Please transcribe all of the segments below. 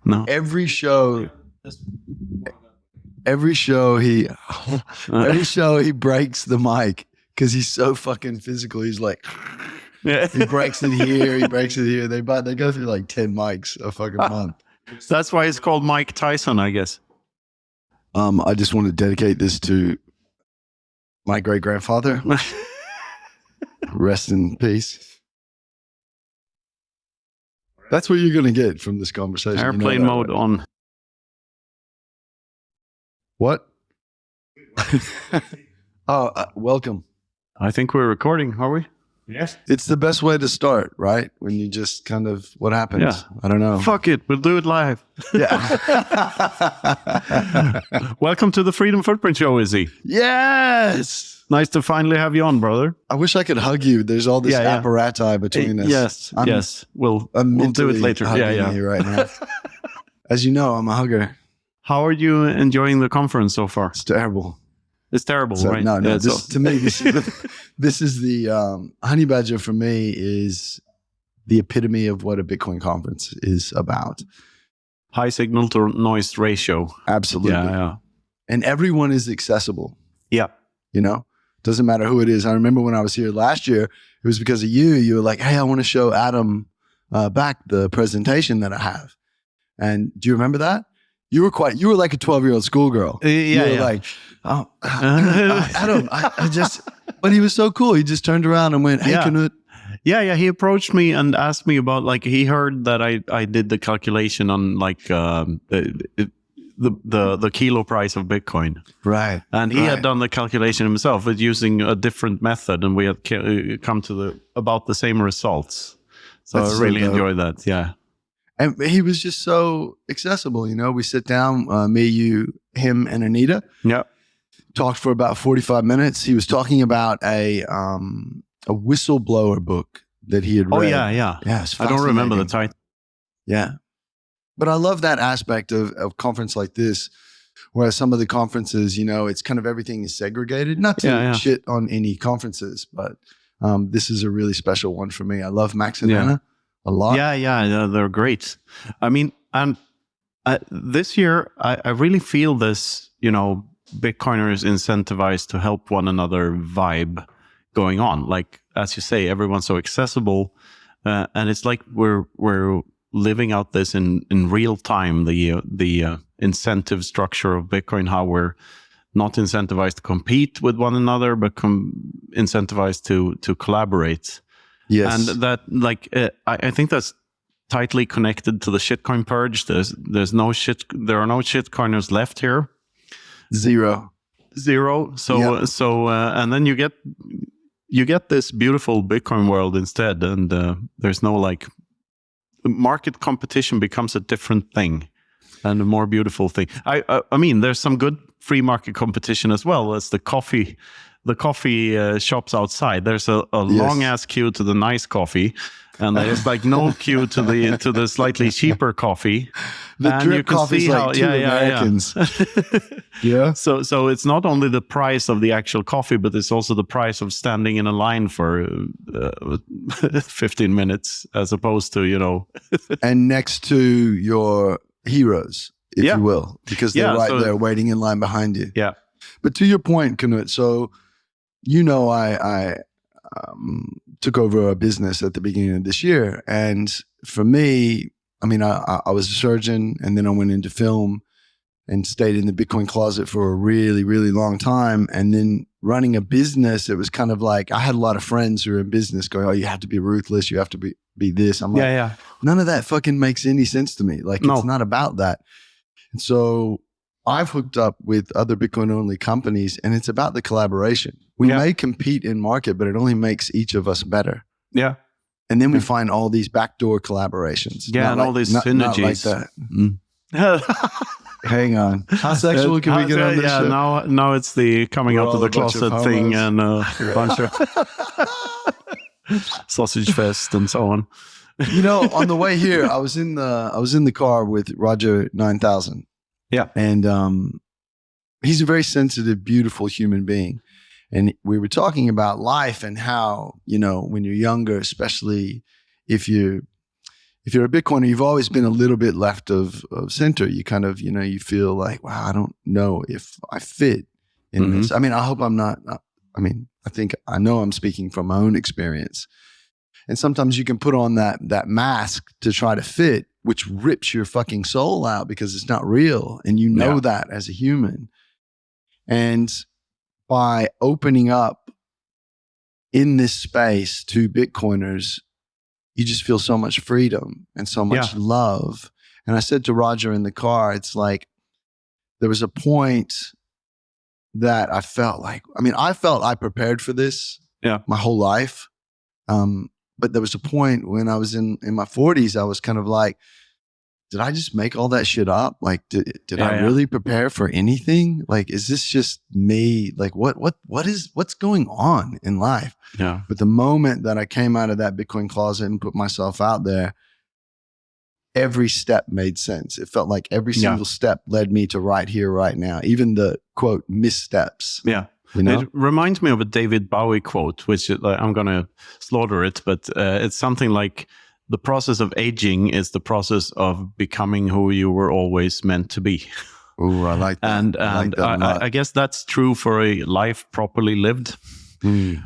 No. Every show he breaks the mic because he's so fucking physical. He's like, he breaks it here, he breaks it here. They go through like 10 mics a fucking month. That's why it's called Mike Tyson, I guess. I just want to dedicate this to my great grandfather. Rest in peace. That's what you're going to get from this conversation. Airplane mode on. What? Welcome. I think we're recording, are we? Yes. It's the best way to start, right? When you just kind of, what happens? Yeah. I don't know. Fuck it, we'll do it live. Yeah. Welcome to the Freedom Footprint Show, Izzy. Yes. Nice to finally have you on, brother. I wish I could hug you. There's all this apparati between us. Yes, yes. We'll do it later. Yeah. You right now. As you know, I'm a hugger. How are you enjoying the conference so far? It's terrible. It's terrible, So, right? No. Yeah, To me, this is the Honeybadger for me is the epitome of what a Bitcoin conference is about. High signal to noise ratio. Absolutely. Yeah. And everyone is accessible. Yeah. You know, doesn't matter who it is. I remember when I was here last year, it was because of you. You were like, hey, I want to show Adam back the presentation that I have. And do you remember that? You were like a 12-year-old schoolgirl. You were like, oh, Adam, but he was so cool. He just turned around and went, hey, Knut. Yeah. He approached me and asked me about, like, he heard that I did the calculation on like the kilo price of Bitcoin. Right. And he had done the calculation himself, but using a different method, and we had come to about the same results. So I really enjoyed that. Yeah. And he was just so accessible. You know, we sit down, me, you, him, and Anita. Yeah. Talked for about 45 minutes. He was talking about a whistleblower book that he had read. Oh, yeah. Yeah, I don't remember the title. Yeah. But I love that aspect of a conference like this, whereas some of the conferences, you know, it's kind of everything is segregated. Not to shit on any conferences, but this is a really special one for me. I love Max and Anna a lot. Yeah, they're great. I mean, and this year, I really feel this, you know, Bitcoiners incentivized to help one another vibe going on. Like, as you say, everyone's so accessible. And it's like we're living out this in real time, the incentive structure of Bitcoin, how we're not incentivized to compete with one another, but incentivized to collaborate. Yes. And that, like, I think that's tightly connected to the shitcoin purge. There are no shitcoiners left here. Zero. So and then you get this beautiful Bitcoin world instead, and there's no, like, market competition becomes a different thing and a more beautiful thing. I mean, there's some good free market competition as well. As the coffee shops outside. There's a long ass queue to the nice coffee, and there's like no queue to the slightly cheaper coffee. The and drip coffee is like two Americans. Yeah. So it's not only the price of the actual coffee, but it's also the price of standing in a line for 15 minutes, as opposed to, you know. And next to your heroes, if you will, because they're there waiting in line behind you. Yeah. But to your point, Knut, so, you know, I took over a business at the beginning of this year. And for me, I mean, I was a surgeon, and then I went into film and stayed in the Bitcoin closet for a really, really long time. And then running a business, it was kind of like, I had a lot of friends who were in business going, oh, you have to be ruthless. You have to be this. I'm like, none of that fucking makes any sense to me. Like, it's not about that. And so I've hooked up with other Bitcoin only companies, and it's about the collaboration. We may compete in market, but it only makes each of us better. Yeah. And then we find all these backdoor collaborations. Yeah, and all these synergies. Not like that. Hang on. How sexual can we get on this show? Now it's the coming out of the closet thing, and a bunch of sausage fest and so on. You know, on the way here, I was in the car with Roger 9000. Yeah. And he's a very sensitive, beautiful human being. And we were talking about life and how, you know, when you're younger, especially if if you're a Bitcoiner, you've always been a little bit left of center. You kind of, you feel like, wow, I don't know if I fit in this. I mean, I hope I'm not. I know I'm speaking from my own experience. And sometimes you can put on that mask to try to fit, which rips your fucking soul out because it's not real. And you know that as a human. And by opening up in this space to Bitcoiners, you just feel so much freedom and so much love. And I said to Roger in the car, it's like there was a point that I felt like, I prepared for this my whole life. But there was a point when I was in my 40s, I was kind of like, did I just make all that shit up? Like, did I really prepare for anything? Like, is this just me? Like, what's going on in life? Yeah. But the moment that I came out of that Bitcoin closet and put myself out there, every step made sense. It felt like every single step led me to right here, right now. Even the quote missteps. Yeah. It reminds me of a David Bowie quote, which I'm going to slaughter it, but it's something like, the process of aging is the process of becoming who you were always meant to be. Oh, I like that. And I guess that's true for a life properly lived,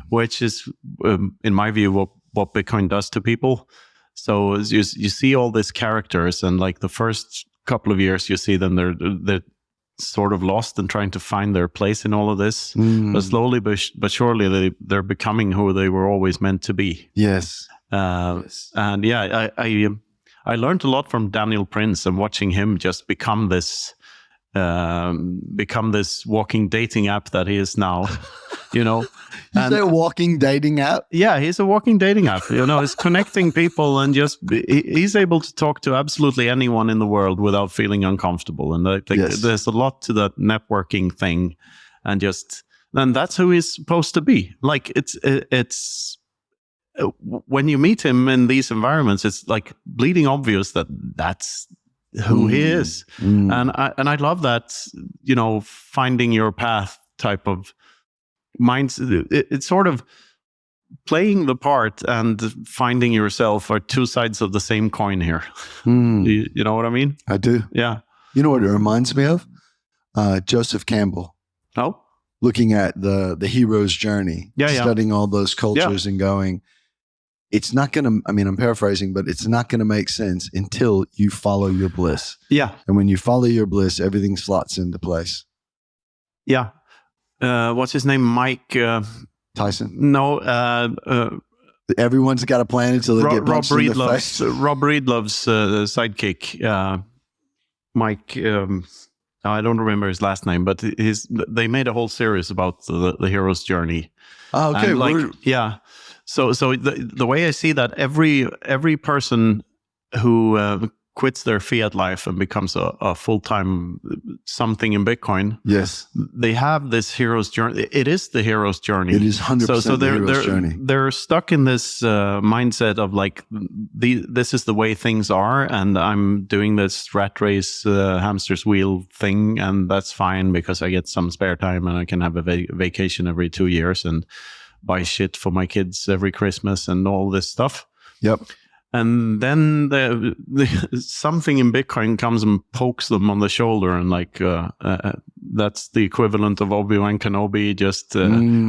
which is, in my view, what Bitcoin does to people. So you see all these characters, and like the first couple of years, you see them, they're sort of lost and trying to find their place in all of this. But slowly but surely, they're becoming who they were always meant to be. Yes. And I learned a lot from Daniel Prince and watching him just become this walking dating app that he is now. You say a walking dating app? Yeah, he's a walking dating app. He's connecting people, and just he's able to talk to absolutely anyone in the world without feeling uncomfortable. And there's a lot to that networking thing, and that's who he's supposed to be. Like it's. When you meet him in these environments, it's like bleeding obvious that that's who he is. And I love that, finding your path type of mindset. It's sort of playing the part and finding yourself are two sides of the same coin here. You know what I mean? I do. Yeah. You know what it reminds me of? Joseph Campbell. Oh? Looking at the hero's journey, studying all those cultures and going, it's not going to, I'm paraphrasing, but it's not going to make sense until you follow your bliss. Yeah. And when you follow your bliss, everything slots into place. Yeah. What's his name? Mike Tyson? No. Everyone's got a plan until they get punched in the face. Rob Breedlove's sidekick. Mike, I don't remember his last name, but they made a whole series about the hero's journey. Oh, okay. So the way I see that, every person who quits their fiat life and becomes a full-time something in Bitcoin, yes, they have this hero's journey. It is the hero's journey. It is 100% the hero's journey. They're stuck in this mindset of like, this is the way things are, and I'm doing this rat race hamster's wheel thing, and that's fine because I get some spare time and I can have a vacation every 2 years and buy shit for my kids every Christmas and all this stuff. Yep. And then something in Bitcoin comes and pokes them on the shoulder, and like that's the equivalent of Obi-Wan Kenobi,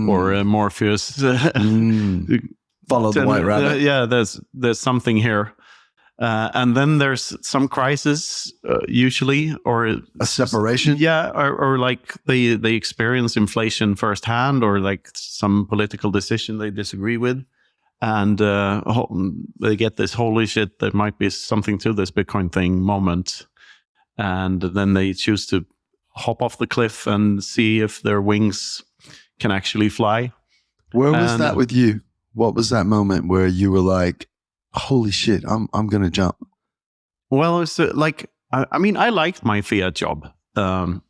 or Morpheus. Follow the white rabbit. Yeah, there's something here. And then there's some crisis, usually, or a separation. Yeah, or like they experience inflation firsthand, or like some political decision they disagree with, and they get this holy shit, there might be something to this Bitcoin thing moment, and then they choose to hop off the cliff and see if their wings can actually fly. Where was that with you? What was that moment where you were like, holy shit, I'm going to jump? Well, it's like, I liked my fiat job to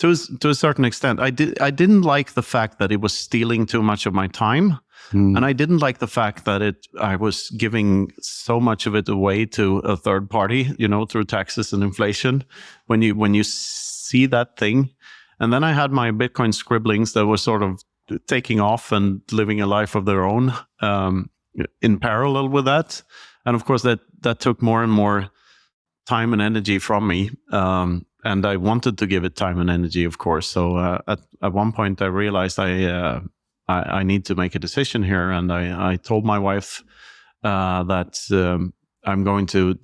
a certain extent. I didn't like the fact that it was stealing too much of my time. And I didn't like the fact that I was giving so much of it away to a third party, through taxes and inflation. When you see that thing, and then I had my Bitcoin scribblings that were sort of taking off and living a life of their own in parallel with that. And of course, that took more and more time and energy from me. And I wanted to give it time and energy, of course. So at one point, I realized I need to make a decision here. And I told my wife that I'm going to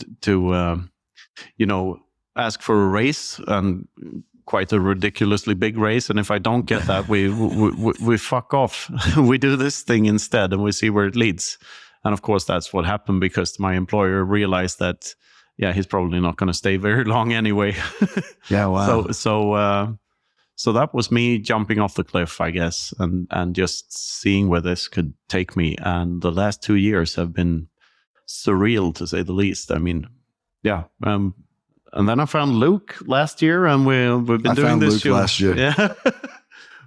ask for a raise, and quite a ridiculously big raise. And if I don't get that, we fuck off. We do this thing instead, and we see where it leads. And of course, that's what happened, because my employer realized that, he's probably not going to stay very long anyway. Yeah, wow. So that was me jumping off the cliff, I guess, and just seeing where this could take me. And the last 2 years have been surreal, to say the least. I mean, and then I found Luke last year, and we've been doing this Luke last year. Yeah.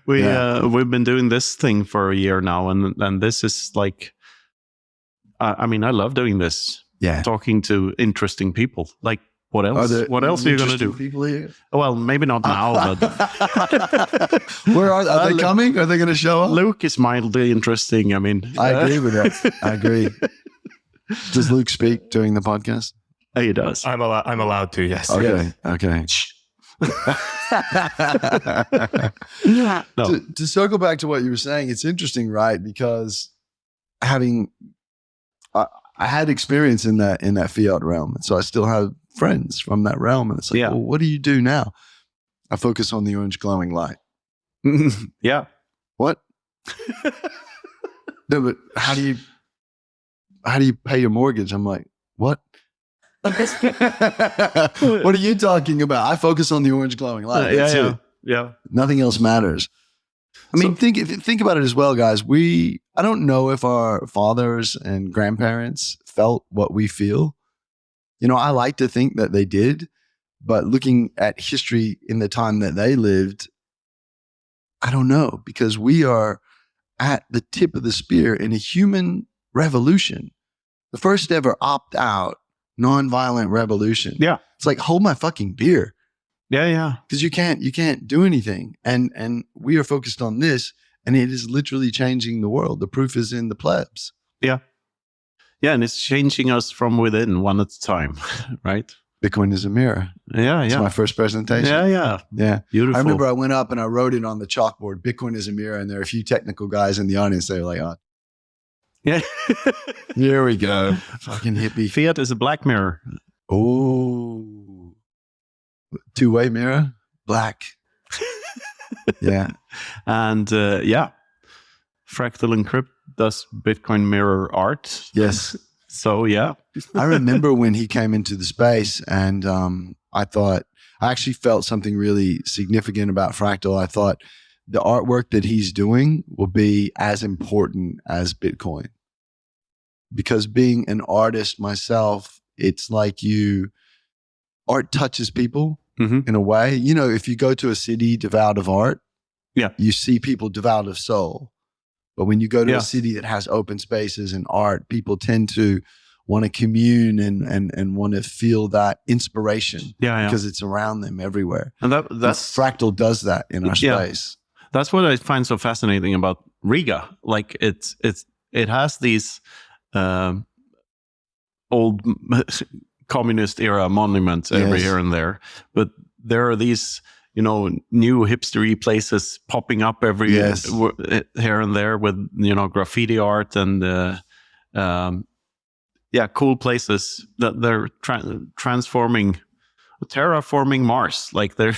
We've been doing this thing for a year now, and this is like, I mean, I love doing this. Yeah, talking to interesting people. Like, what else? What else are you going to do? People here? Well, maybe not now, but where are they coming? Are they going to show up? Luke is mildly interesting. I mean, I agree with that. I agree. Does Luke speak during the podcast? He does. I'm allowed to. Yes. Okay. Okay. No. To circle back to what you were saying, it's interesting, right? Because I had experience in that fiat realm, and so I still have friends from that realm, and it's like, well, what do you do now? I focus on the orange glowing light. Yeah. What? No, but how do you pay your mortgage? I'm like, what? What are you talking about? I focus on the orange glowing light. That's it. Yeah. Nothing else matters. I mean, think about it as well, guys. I don't know if our fathers and grandparents felt what we feel. I like to think that they did, but looking at history in the time that they lived, I don't know, because we are at the tip of the spear in a human revolution. The first ever opt-out, nonviolent revolution. Yeah. It's like, hold my fucking beer. Yeah. Because you can't do anything. And we are focused on this, and it is literally changing the world. The proof is in the plebs. Yeah. Yeah, and it's changing us from within, one at a time, right? Bitcoin is a mirror. Yeah. It's my first presentation. Yeah. Beautiful. I remember I went up and I wrote it on the chalkboard, Bitcoin is a mirror, and there are a few technical guys in the audience. They were like, oh. Yeah. Here we go. Fucking hippie. Fiat is a black mirror. Oh. Two-way mirror? Black. Yeah. And Fractal Encrypt does Bitcoin mirror art. Yes. So, yeah. I remember when he came into the space, and I actually felt something really significant about Fractal. I thought the artwork that he's doing will be as important as Bitcoin. Because being an artist myself, it's like art touches people in a way. If you go to a city devout of art, you see people devout of soul. But when you go to a city that has open spaces and art, people tend to want to commune and want to feel that inspiration because it's around them everywhere. And that's Fractal does that in our space. That's what I find so fascinating about Riga. Like it has these old communist era monuments every here and there, but there are these new hipstery places popping up every here and there with graffiti art and cool places that they're terraforming Mars. Like they're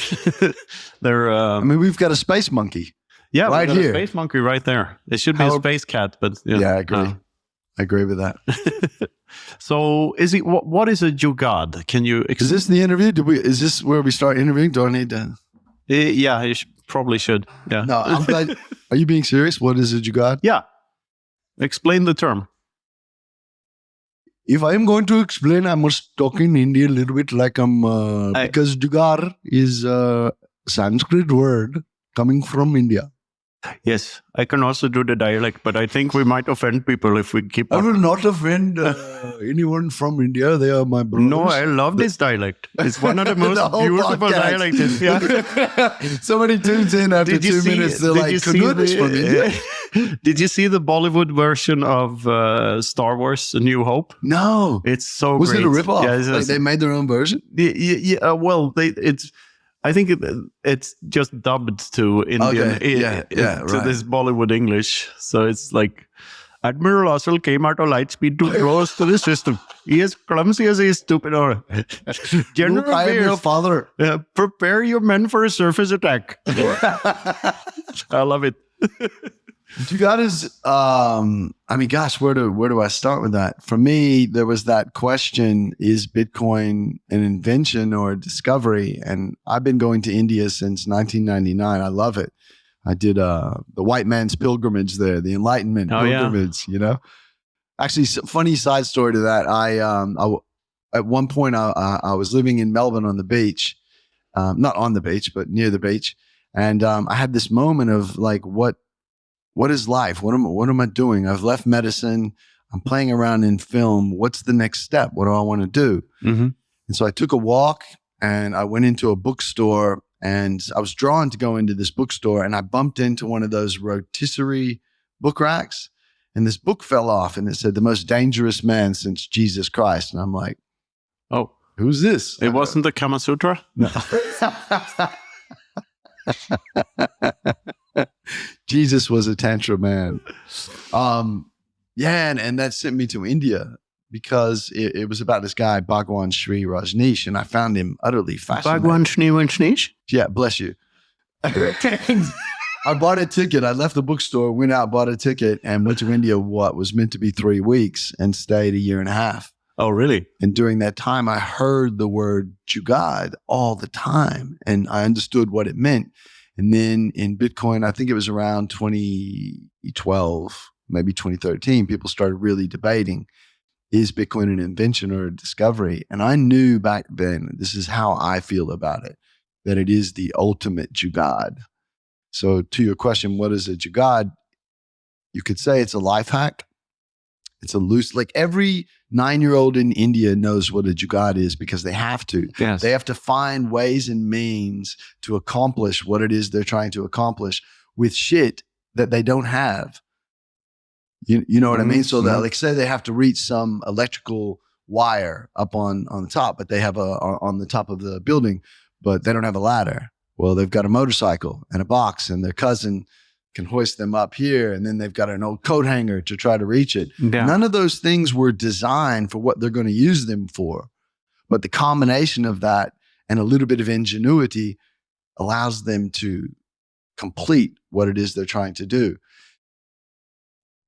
I mean, we've got a space monkey. Yeah, right we've got here. A space monkey right there. It should be a space cat, but I agree. I agree with that. So, Izzy, what is a Jugaad? Can you? Is this the interview? Is this where we start interviewing? Do I need to? Yeah, you probably should. Yeah. No, I'm glad. Are you being serious? What is a Jugaad? Yeah. Explain the term. If I am going to explain, I must talk in Hindi a little bit, like because Jugaad is a Sanskrit word coming from India. Yes, I can also do the dialect, but I think we might offend people if we keep. I will not offend anyone from India. They are my brothers. No, I love this dialect. It's one of the most beautiful dialects. Yeah. Somebody tunes in after 2 minutes. They're like, Knut is from India. Did you see the Bollywood version of Star Wars: A New Hope? No. It's so Was great. it a ripoff? Yeah, Like they made their own version? yeah, well, I think it's just dubbed to Indian, Okay. Yeah, to right. this Bollywood English. So it's like, Admiral Russell came out of Lightspeed to throw us to the system. He is clumsy as he is stupid. General Look, I am your Beers, father. prepare your men for a surface attack. I love it. Jugaad is, I mean, gosh, where do I start with that? For me, there was that question, is Bitcoin an invention or a discovery? And I've been going to India since 1999. I love it. I did the white man's pilgrimage there, the Enlightenment pilgrimage, you know? Actually, funny side story to that. At one point, I was living in Melbourne on the beach, not on the beach, but near the beach. And I had this moment of like, what is life? What am I doing? I've left medicine. I'm playing around in film. What's the next step? What do I want to do? Mm-hmm. And so I took a walk and I went into a bookstore, and I was drawn to go into this bookstore, and I bumped into one of those rotisserie book racks, and this book fell off and it said The Most Dangerous Man Since Jesus Christ. And I'm like, oh, who's this? It wasn't the Kama Sutra? No. Jesus was a Tantra man. Yeah, and that sent me to India because it was about this guy, Bhagwan Sri Rajneesh, and I found him utterly fascinating. Bhagwan Sri Rajneesh? Yeah, bless you. I bought a ticket. I left the bookstore, went out, bought a ticket, and went to India, what was meant to be 3 weeks, and stayed 1.5 years. Oh, really? And during that time, I heard the word Jugaad all the time, and I understood what it meant. And then in Bitcoin, I think it was around 2012, maybe 2013, people started really debating, is Bitcoin an invention or a discovery? And I knew back then, this is how I feel about it, that it is the ultimate Jugaad. So to your question, what is a Jugaad? You could say it's a life hack. It's a loose, like every 9-year-old in India knows what a Jugaad is because they have to. Yes. They have to find ways and means to accomplish what it is they're trying to accomplish with shit that they don't have. You know what I mean? So that, like, say they have to reach some electrical wire up on the top, but they have on the top of the building, but they don't have a ladder. Well, they've got a motorcycle and a box, and their cousin can hoist them up here, and then they've got an old coat hanger to try to reach it. Yeah. None of those things were designed for what they're going to use them for. But the combination of that and a little bit of ingenuity allows them to complete what it is they're trying to do.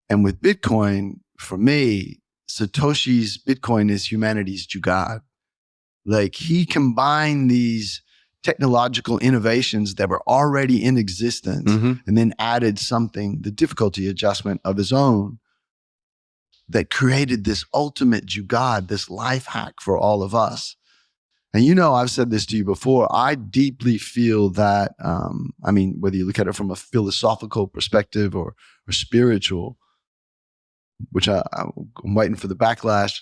And with Bitcoin, for me, Satoshi's Bitcoin is humanity's Jugaad. Like, he combined these technological innovations that were already in existence, and then added something, the difficulty adjustment of his own, that created this ultimate Jugaad, this life hack for all of us. And you know, I've said this to you before, I deeply feel that, I mean, whether you look at it from a philosophical perspective or spiritual, which I'm waiting for the backlash,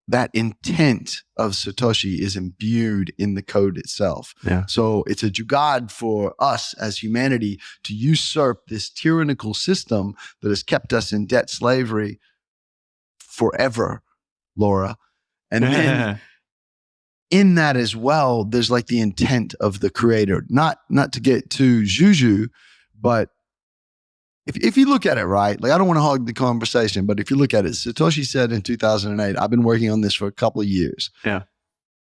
that intent of Satoshi is imbued in the code itself. Yeah. So it's a Jugaad for us as humanity to usurp this tyrannical system that has kept us in debt slavery forever, Laura. And then in that as well, there's like the intent of the creator, not to get too juju, but if you look at it, right, like, I don't want to hog the conversation, but if you look at it, Satoshi said in 2008, I've been working on this for a couple of years. Yeah.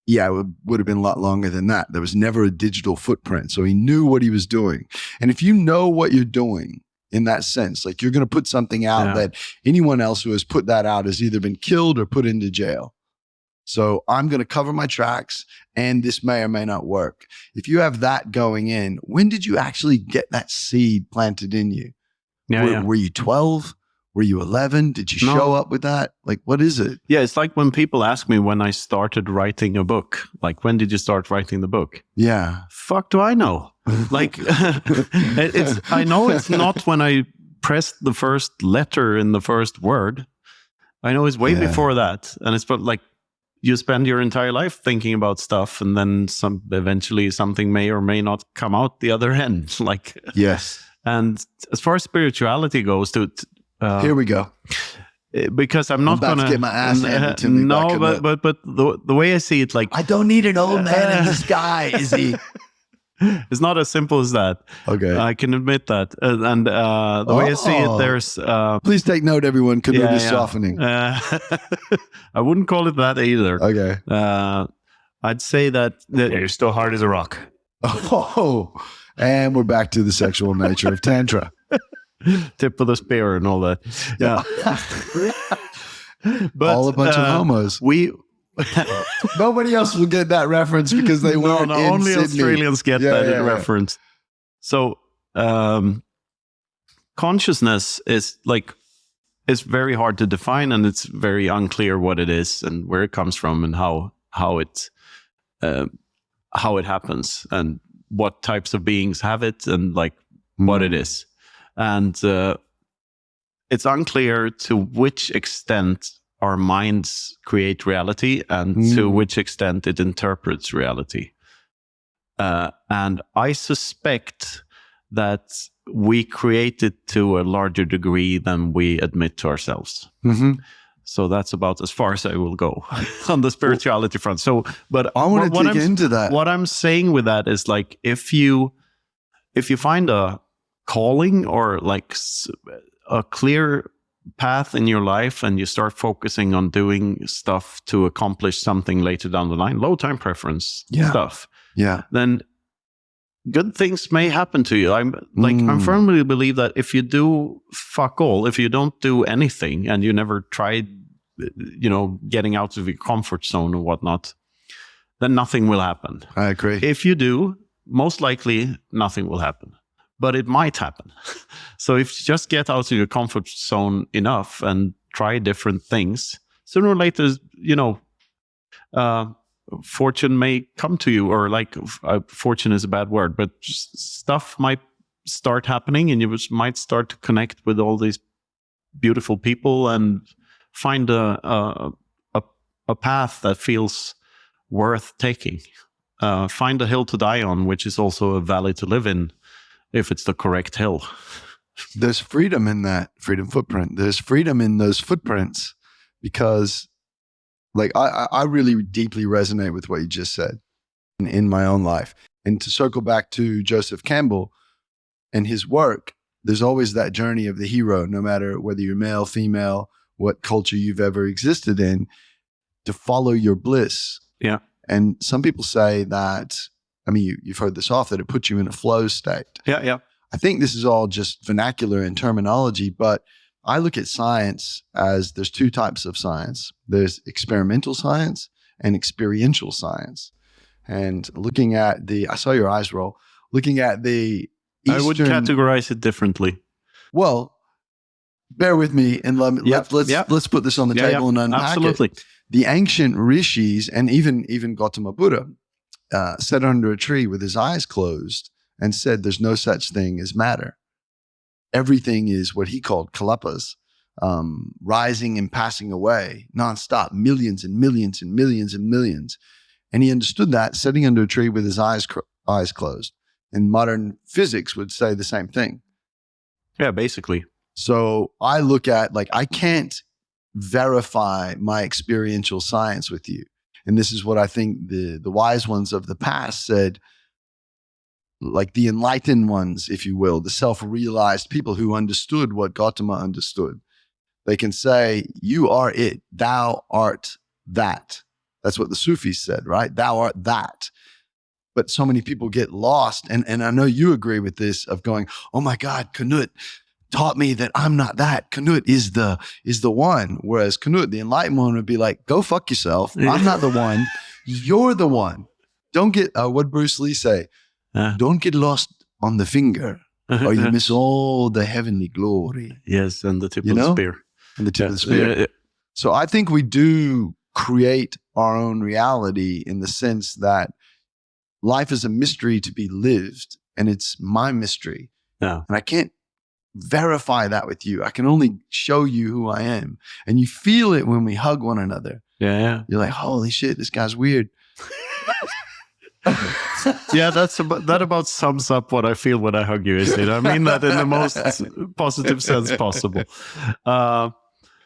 Yeah, it would have been a lot longer than that. There was never a digital footprint. So he knew what he was doing. And if you know what you're doing in that sense, like, you're going to put something out that anyone else who has put that out has either been killed or put into jail. So I'm going to cover my tracks, and this may or may not work. If you have that going in, when did you actually get that seed planted in you? Were you 12? Were you 11? Did you show up with that? Like, what is it? Yeah, it's like when people ask me when I started writing a book, like, when did you start writing the book? Yeah. Fuck do I know? Like, I know it's not when I pressed the first letter in the first word. I know it's way before that. And it's like, you spend your entire life thinking about stuff, and then eventually something may or may not come out the other end. Like, yes. And as far as spirituality goes, here we go. Because I'm not about gonna to get my ass handed to me. No, but the way I see it, like, I don't need an old man in the sky, Izzy. It's not as simple as that. Okay, I can admit that. And the way I see it, there's please take note, everyone. Canute is softening. I wouldn't call it that either. Okay, I'd say that You're still hard as a rock. oh, and we're back to the sexual nature of tantra. Tip of the spear and all that. Yeah. But all a bunch of homos. Nobody else will get that reference because they weren't in only Sydney. Australians get that reference. So consciousness is very hard to define, and it's very unclear what it is and where it comes from and how it happens and what types of beings have it and what it is. And it's unclear to which extent our minds create reality and to which extent it interprets reality. And I suspect that we create it to a larger degree than we admit to ourselves. Mm-hmm. So that's about as far as I will go on the spirituality front. So, but I want to dig into that. What I'm saying with that is, like, if you find a calling or a clear path in your life and you start focusing on doing stuff to accomplish something later down the line, low time preference stuff, then good things may happen to you. I firmly believe that if you do fuck all, if you don't do anything and you never tried, getting out of your comfort zone or whatnot, then nothing will happen. I agree. If you do, most likely nothing will happen, but it might happen. So if you just get out of your comfort zone enough and try different things, sooner or later, fortune may come to you, or fortune is a bad word, but stuff might start happening and you might start to connect with all these beautiful people and find a path that feels worth taking. Find a hill to die on, which is also a valley to live in, if it's the correct hill. There's freedom in that freedom footprint. There's freedom in those footprints because, I really deeply resonate with what you just said in my own life. And to circle back to Joseph Campbell and his work, there's always that journey of the hero, no matter whether you're male, female, what culture you've ever existed in, to follow your bliss. Yeah. And some people say that, you've heard this often, that it puts you in a flow state. Yeah, yeah. I think this is all just vernacular and terminology, but I look at science as there's two types of science. There's experimental science and experiential science. And looking at I saw your eyes roll, looking at the Eastern, I would categorize it differently. Well, bear with me and let's put this on the table and unpack it. The ancient rishis and even Gautama Buddha sat under a tree with his eyes closed and said there's no such thing as matter. Everything is what he called kalapas, rising and passing away nonstop, millions and millions and millions and millions. And he understood that sitting under a tree with his eyes closed. And modern physics would say the same thing. Yeah, basically. So I look at, I can't verify my experiential science with you. And this is what I think the wise ones of the past said, the enlightened ones, if you will, the self-realized people who understood what Gautama understood. They can say, you are it, thou art that. That's what the Sufis said, right? Thou art that. But so many people get lost. And I know you agree with this, of going, oh my God, Canute taught me that I'm not that. Canute is the one. Whereas Canute, the enlightened one, would be like, go fuck yourself. I'm not the one. You're the one. Don't get, what Bruce Lee say? Don't get lost on the finger or you miss all the heavenly glory. Yes, and the tip of the spear. And the tip of the spear. Yeah. So I think we do create our own reality in the sense that life is a mystery to be lived, and it's my mystery. Yeah. And I can't verify that with you. I can only show you who I am. And you feel it when we hug one another. Yeah. You're like, holy shit, this guy's weird. Yeah, that about sums up what I feel when I hug you, Izzy. I mean that in the most positive sense possible.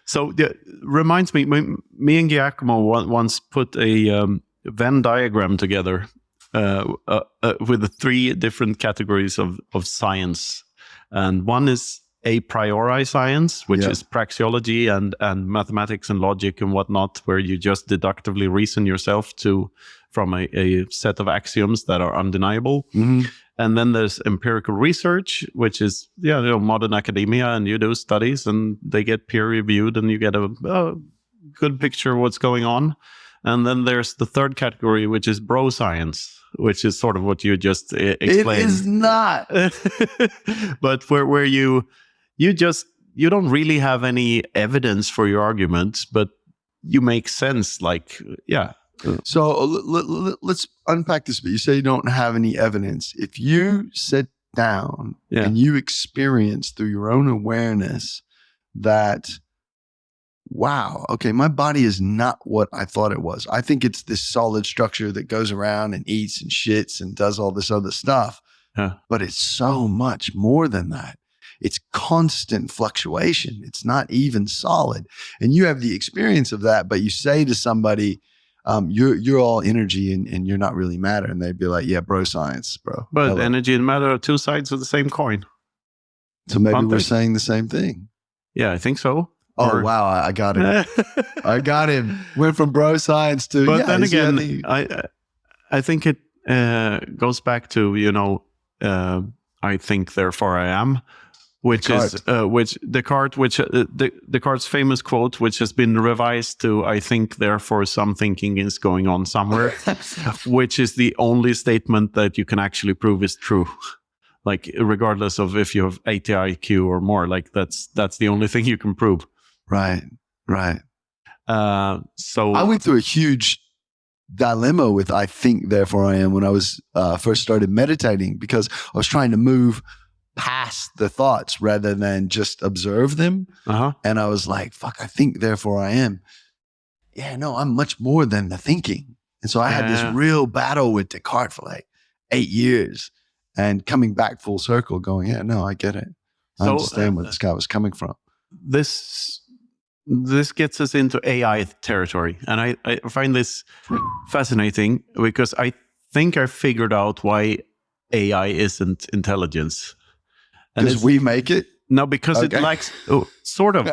So it reminds me and Giacomo once put a Venn diagram together with the 3 different categories of science. And one is a priori science, which is praxeology and mathematics and logic and whatnot, where you just deductively reason yourself from a set of axioms that are undeniable. Mm-hmm. And then there's empirical research, which is modern academia, and you do studies and they get peer reviewed and you get a good picture of what's going on. And then there's the third category, which is bro science, which is sort of what you just explained. It is not. But where you don't really have any evidence for your arguments, but you make sense. Like, yeah. So let's unpack this a bit. You say you don't have any evidence. If you sit down and you experience through your own awareness that, wow, okay, my body is not what I thought it was. I think it's this solid structure that goes around and eats and shits and does all this other stuff. But it's so much more than that. It's constant fluctuation. It's not even solid. And you have the experience of that, but you say to somebody, you're all energy and you're not really matter. And they'd be like, yeah, bro science, bro. But hello. Energy and matter are 2 sides of the same coin. So maybe we're saying the same thing. Yeah, I think so. Oh, wow. I got him. I got him. Went from bro science to... But then again, I think it goes back to, I think, therefore I am. Descartes, Descartes' famous quote, which has been revised to "I think, therefore some thinking is going on somewhere," which is the only statement that you can actually prove is true. Like, regardless of if you have 80 IQ or more, like that's the only thing you can prove. Right. So I went through a huge dilemma with "I think, therefore I am" when I was first started meditating, because I was trying to move past the thoughts rather than just observe them. And I was like, fuck, I think, therefore I am. Yeah, no, I'm much more than the thinking. And so I had this real battle with Descartes for like 8 years, and coming back full circle going, yeah, no, I get it. I understand where this guy was coming from. This gets us into AI territory. And I find this fascinating because I think I figured out why AI isn't intelligence. Because we make it? No, because it lacks, sort of,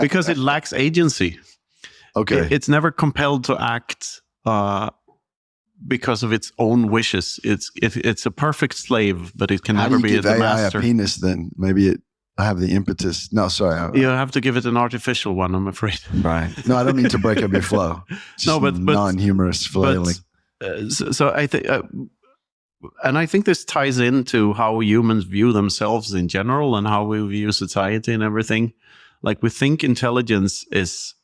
because it lacks agency. Okay. It's never compelled to act because of its own wishes. It's a perfect slave, but it can never be the master. A penis then? Maybe I have the impetus. No, sorry. You have to give it an artificial one, I'm afraid. Right. No, I don't mean to break up your flow. Just but non-humorous flailing. So I think... and I think this ties into how humans view themselves in general and how we view society and everything. Like, we think intelligence is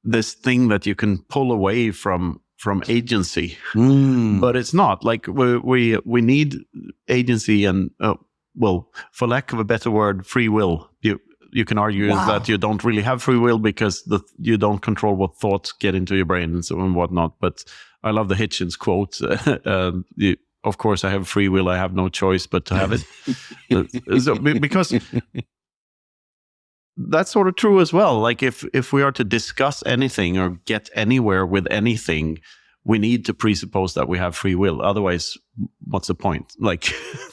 this thing that you can pull away from agency, but it's not. Like, we need agency and, for lack of a better word, free will. You can argue that you don't really have free will because you don't control what thoughts get into your brain and so on and whatnot. But I love the Hitchens quote. Of course, I have free will. I have no choice but to have it. Because that's sort of true as well. Like, if we are to discuss anything or get anywhere with anything, we need to presuppose that we have free will. Otherwise, what's the point? Like,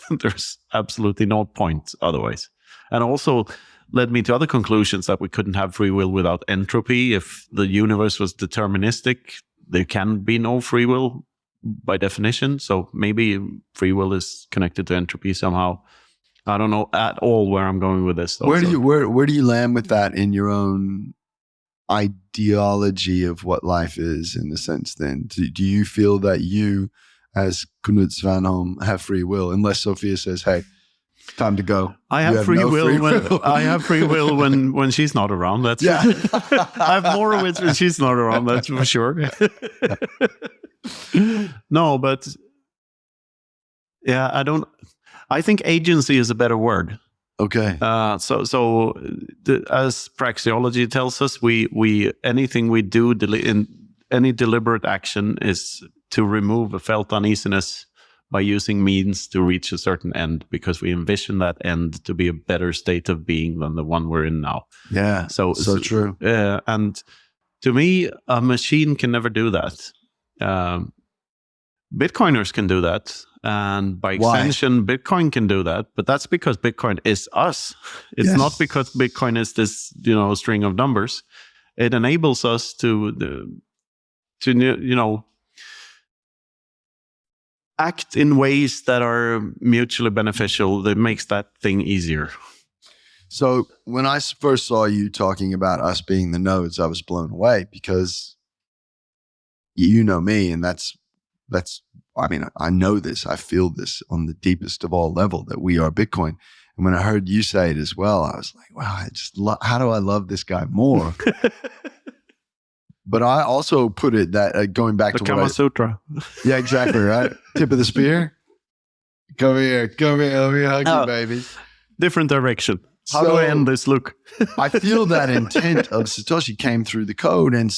there's absolutely no point otherwise. And also led me to other conclusions that we couldn't have free will without entropy. If the universe was deterministic, there can be no free will by definition. So maybe free will is connected to entropy somehow. I don't know at all where I'm going with this. Where do you land with that in your own ideology of what life is, in the sense then? Do you feel that you, as Knut Svanholm, have free will, unless Sophia says, hey, time to go? I have free will. I have free will when she's not around. That's I have more of it when she's not around. That's for sure. No, but yeah, I think agency is a better word. Okay. As praxeology tells us, we anything we do in any deliberate action is to remove a felt uneasiness by using means to reach a certain end, because we envision that end to be a better state of being than the one we're in now. Yeah, so true. And to me, a machine can never do that. Bitcoiners can do that, and by extension, Bitcoin can do that. But that's because Bitcoin is us. It's not because Bitcoin is this, string of numbers. It enables us to act in ways that are mutually beneficial. That makes that thing easier. So when I first saw you talking about us being the nodes, I was blown away, because you know me, and that's. I mean, I know this. I feel this on the deepest of all level, that we are Bitcoin. And when I heard you say it as well, I was like, wow, how do I love this guy more? But I also put it that going back the to Kama Sutra. Yeah, exactly, right? Tip of the spear. Come here, let me hug you, baby. Different direction. How do I end this? Look. I feel that intent of Satoshi came through the code, and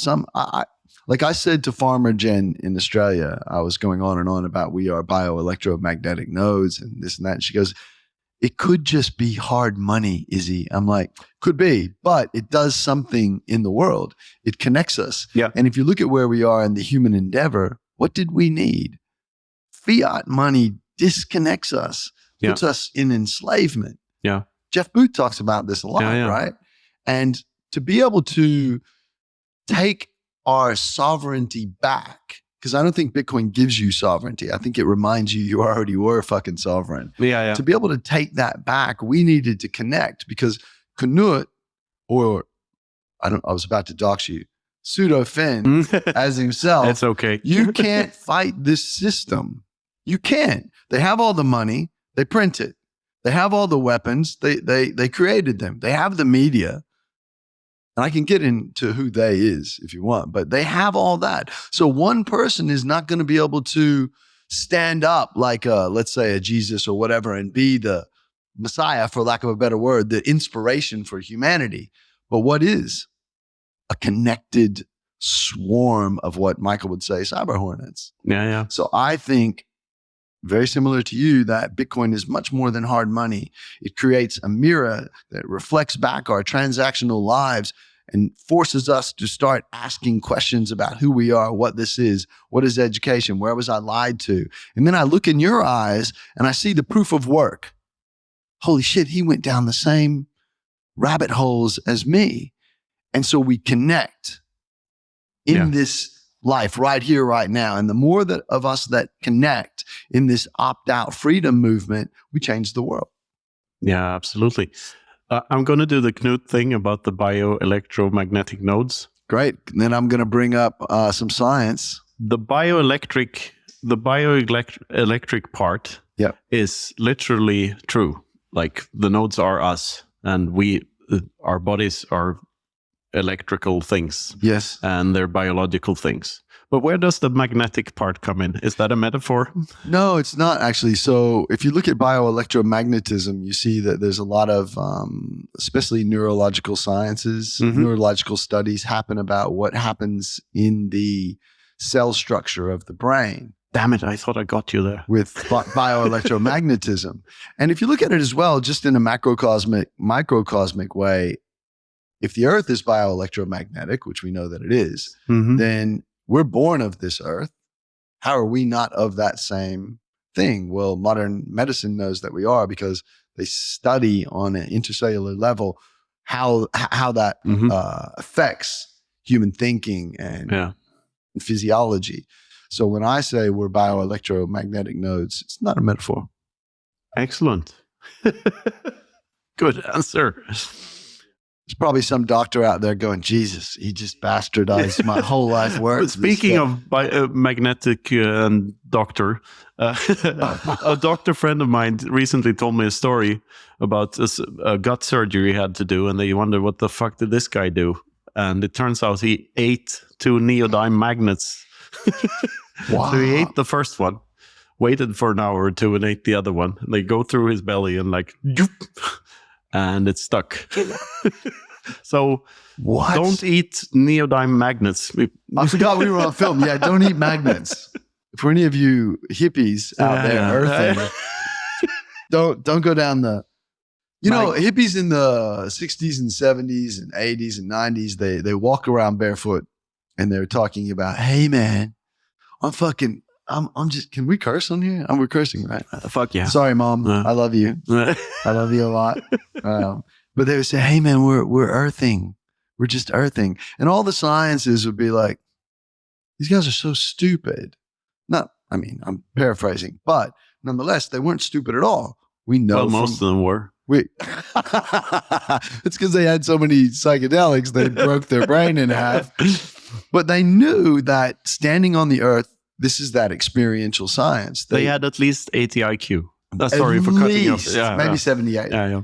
like I said to Farmer Jen in Australia, I was going on and on about we are bioelectromagnetic nodes and this and that. And she goes, it could just be hard money, Izzy. I'm like, could be, but it does something in the world. It connects us. Yeah. And if you look at where we are in the human endeavor, what did we need? Fiat money disconnects us, puts us in enslavement. Yeah. Jeff Booth talks about this a lot, right? And to be able to take our sovereignty back, because I don't think Bitcoin gives you sovereignty. I think it reminds you already were fucking sovereign. Yeah. To be able to take that back, we needed to connect, because Knut, or I was about to dox you, pseudo Finn as himself. It's okay. You can't fight this system. You can't. They have all the money. They print it. They have all the weapons. They created them. They have the media. And I can get into who they is if you want, but they have all that. So one person is not going to be able to stand up like let's say a Jesus or whatever, and be the Messiah, for lack of a better word, the inspiration for humanity. But what is a connected swarm of what Michael would say, cyber hornets? Yeah. So I think, very similar to you, that Bitcoin is much more than hard money. It creates a mirror that reflects back our transactional lives and forces us to start asking questions about who we are, what this is, what is education, where was I lied to? And then I look in your eyes and I see the proof of work. Holy shit, he went down the same rabbit holes as me. And so we connect in this life right here, right now. And the more of us that connect in this opt-out freedom movement, we change the world. Yeah, absolutely. I'm going to do the Knut thing about the bioelectromagnetic nodes. Great. And then I'm going to bring up some science. The bioelectric part is literally true. Like, the nodes are us, and our bodies are electrical things. Yes. And they're biological things. But where does the magnetic part come in? Is that a metaphor? No, it's not actually. So if you look at bioelectromagnetism, you see that there's a lot of, especially neurological sciences, neurological studies happen about what happens in the cell structure of the brain. Damn it, I thought I got you there. With bioelectromagnetism. And if you look at it as well, just in a microcosmic way, if the earth is bioelectromagnetic, which we know that it is, then we're born of this earth. How are we not of that same thing? Well, modern medicine knows that we are, because they study on an intercellular level how that affects human thinking and physiology. So when I say we're bioelectromagnetic nodes, it's not a metaphor. Excellent. Good answer. There's probably some doctor out there going, Jesus, he just bastardized my whole life work. But speaking of magnetic doctor, a doctor friend of mine recently told me a story about a gut surgery he had to do, and they wonder, what the fuck did this guy do? And it turns out he ate 2 neodyme magnets. Wow. So he ate the first one, waited for an hour or two, and ate the other one. And they go through his belly and and it's stuck. So don't eat neodyme magnets. I forgot we were on film. Yeah, don't eat magnets. for any of you hippies out there earthing, don't go down the. You know, hippies in the 60s and 70s and 80s and 90s, they walk around barefoot and they're talking about, hey man, I'm just, can we curse on here? We're cursing, right? Fuck yeah. Sorry, mom. I love you. I love you a lot. But they would say, hey man, we're earthing. We're just earthing. And all the sciences would be like, these guys are so stupid. I'm paraphrasing, but nonetheless, they weren't stupid at all. We know. Well, most of them were. It's because they had so many psychedelics, they broke their brain in half. But they knew that standing on the earth, this is that experiential science. They had at least 80 IQ. Sorry for cutting you off. Maybe 78. Yeah.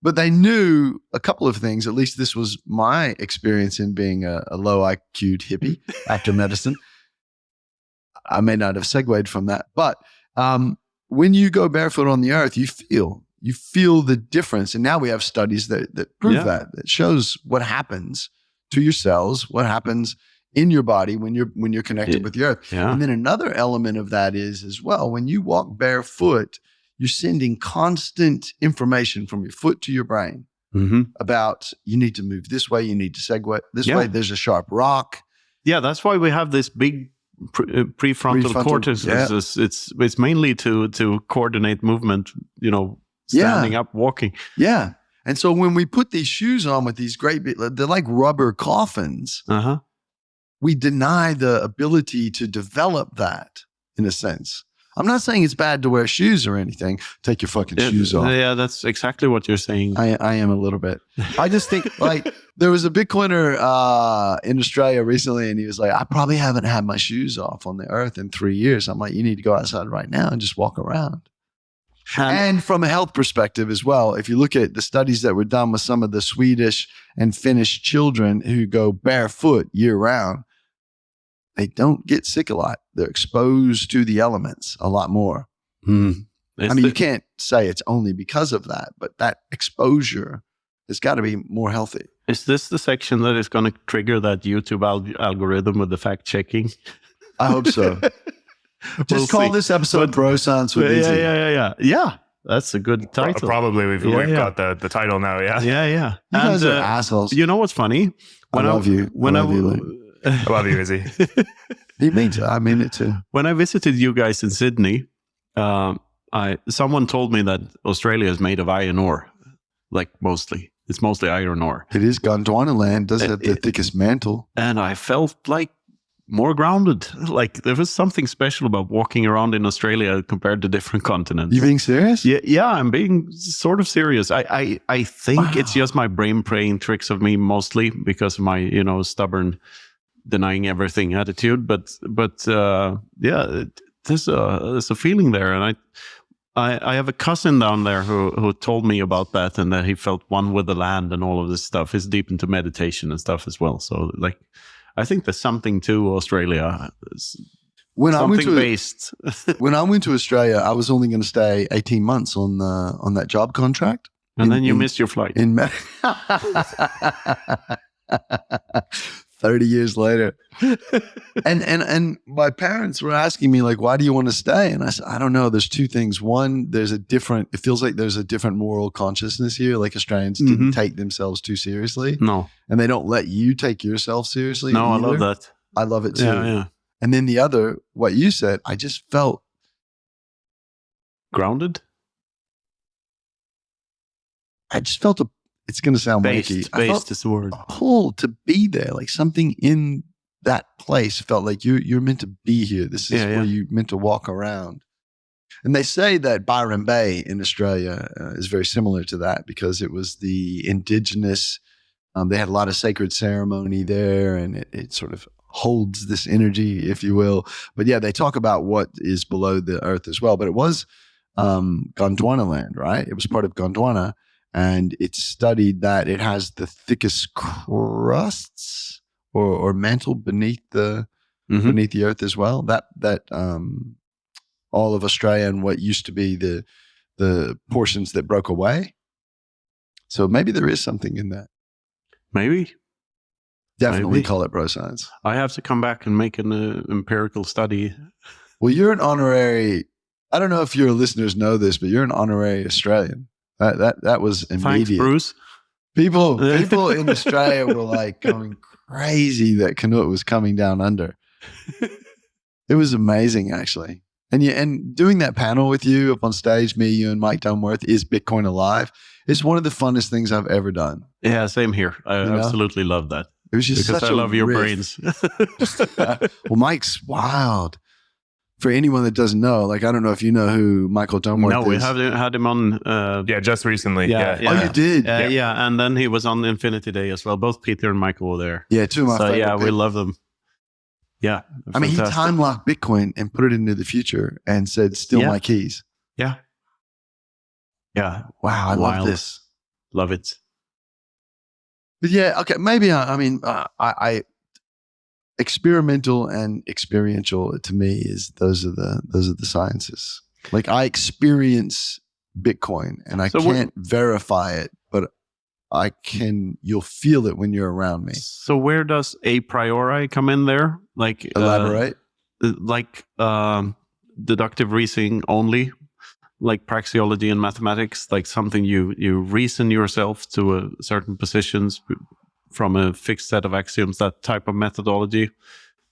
But they knew a couple of things. At least this was my experience in being a low IQ'd hippie after medicine. I may not have segued from that. But when you go barefoot on the earth, you feel the difference. And now we have studies that prove that shows what happens to your cells, what happens in your body when you're connected with the earth. Yeah. And then another element of that is as well, when you walk barefoot, you're sending constant information from your foot to your brain about you need to move this way, you need to segue this way, there's a sharp rock. Yeah, that's why we have this big prefrontal cortex. Yeah. It's mainly to coordinate movement, standing up, walking. Yeah. And so when we put these shoes on with these they're like rubber coffins. We deny the ability to develop that in a sense. I'm not saying it's bad to wear shoes or anything. Take your fucking shoes off. Yeah, that's exactly what you're saying. I am a little bit. I just think there was a Bitcoiner in Australia recently and he was like, I probably haven't had my shoes off on the earth in 3 years. I'm like, you need to go outside right now and just walk around. And from a health perspective as well, if you look at the studies that were done with some of the Swedish and Finnish children who go barefoot year round, they don't get sick a lot. They're exposed to the elements a lot more. You can't say it's only because of that, but that exposure has got to be more healthy. Is this the section that is going to trigger that YouTube algorithm with the fact checking? I hope so. Just call this episode Bro Science with Izzy. Yeah. That's a good title. Probably we've got the title now. Yeah. You guys are assholes. You know what's funny? I love you. I love you, Izzy. You mean to? I mean it too. When I visited you guys in Sydney, someone told me that Australia is made of iron ore, mostly. It's mostly iron ore. It is Gondwana land. Does have the thickest mantle. And I felt more grounded. There was something special about walking around in Australia compared to different continents. You being serious? Yeah, I'm being sort of serious. I think it's just my brain playing tricks of me mostly because of my, stubborn denying everything attitude. But there's a feeling there. And I have a cousin down there who told me about that and that he felt one with the land and all of this stuff. He's deep into meditation and stuff as well. So I think there's something to Australia. When I went to Australia, I was only going to stay 18 months on that job contract. And then you missed your flight. 30 years later. and my parents were asking me why do you want to stay? And I said, I don't know. There's two things. One, it feels like there's a different moral consciousness here. Australians didn't take themselves too seriously. No. And they don't let you take yourself seriously. No, either. I love that. I love it too. Yeah. And then the other, what you said, I just felt grounded. I just felt it's going to sound wanky. Based is the word. A pull to be there, something in that place felt like you're meant to be here. This is where you're meant to walk around. And they say that Byron Bay in Australia is very similar to that because it was the indigenous, they had a lot of sacred ceremony there and it sort of holds this energy, if you will. But yeah, they talk about what is below the earth as well. But it was Gondwana land, right? It was part of Gondwana. And it's studied that it has the thickest crusts or mantle beneath the earth as well. That all of Australia and what used to be the portions that broke away. So maybe there is something in that. Maybe. Definitely call it bro science. I have to come back and make an empirical study. Well, you're an honorary. I don't know if your listeners know this, but you're an honorary Australian. That was immediate. Thanks, Bruce. People in Australia were like going crazy that Knut was coming down under. It was amazing, actually. And doing that panel with you up on stage, me, you, and Mike Dunworth, is Bitcoin Alive. It's one of the funnest things I've ever done. Yeah, same here. I absolutely love that. It was just because such I love your riff. brains. Well, Mike's wild. For anyone that doesn't know, like, I don't know if you know who Michael Dunworth is. No, we had him on. Just recently. Yeah. Oh, you did? Yeah, and then he was on Infinity Day as well. Both Peter and Michael were there. Yeah, two of my favorite people. We love them. Yeah. I mean, he time locked Bitcoin and put it into the future and said, steal my keys. Yeah. Yeah. Wow, I love this. Love it. But yeah, okay, maybe I experimental and experiential to me is those are the sciences. Like, I experience Bitcoin and I can't verify it, but you'll feel it when you're around me. So where does a priori come in there? Like elaborate? Deductive reasoning only, like praxeology and mathematics, like something you reason yourself to a certain positions from a fixed set of axioms, that type of methodology,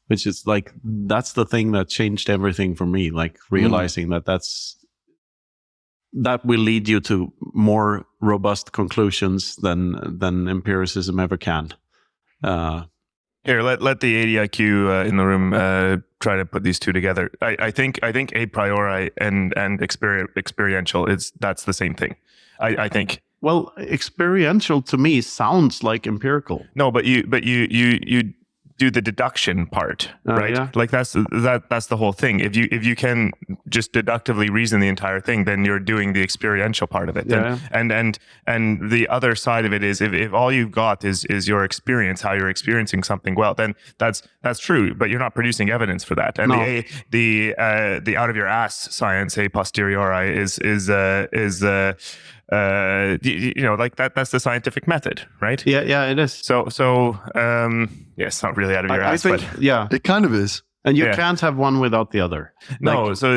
which is like, that's the thing that changed everything for me, like realizing that will lead you to more robust conclusions than empiricism ever can. Here, let the ADIQ in the room try to put these two together. I think a priori and experiential that's the same thing. I think. Well, experiential to me sounds like empirical. No, but you do the deduction part, right? Yeah. Like that's the whole thing. If you can just deductively reason the entire thing, then you're doing the experiential part of it. Yeah. And the other side of it is if all you've got is your experience, how you're experiencing something, well, then that's true, but you're not producing evidence for that. And the out of your ass science, a posteriori, is like that's the scientific method, right? Yeah, it is. So it's not really out of your ass, think, but it kind of is. And you can't have one without the other. No, so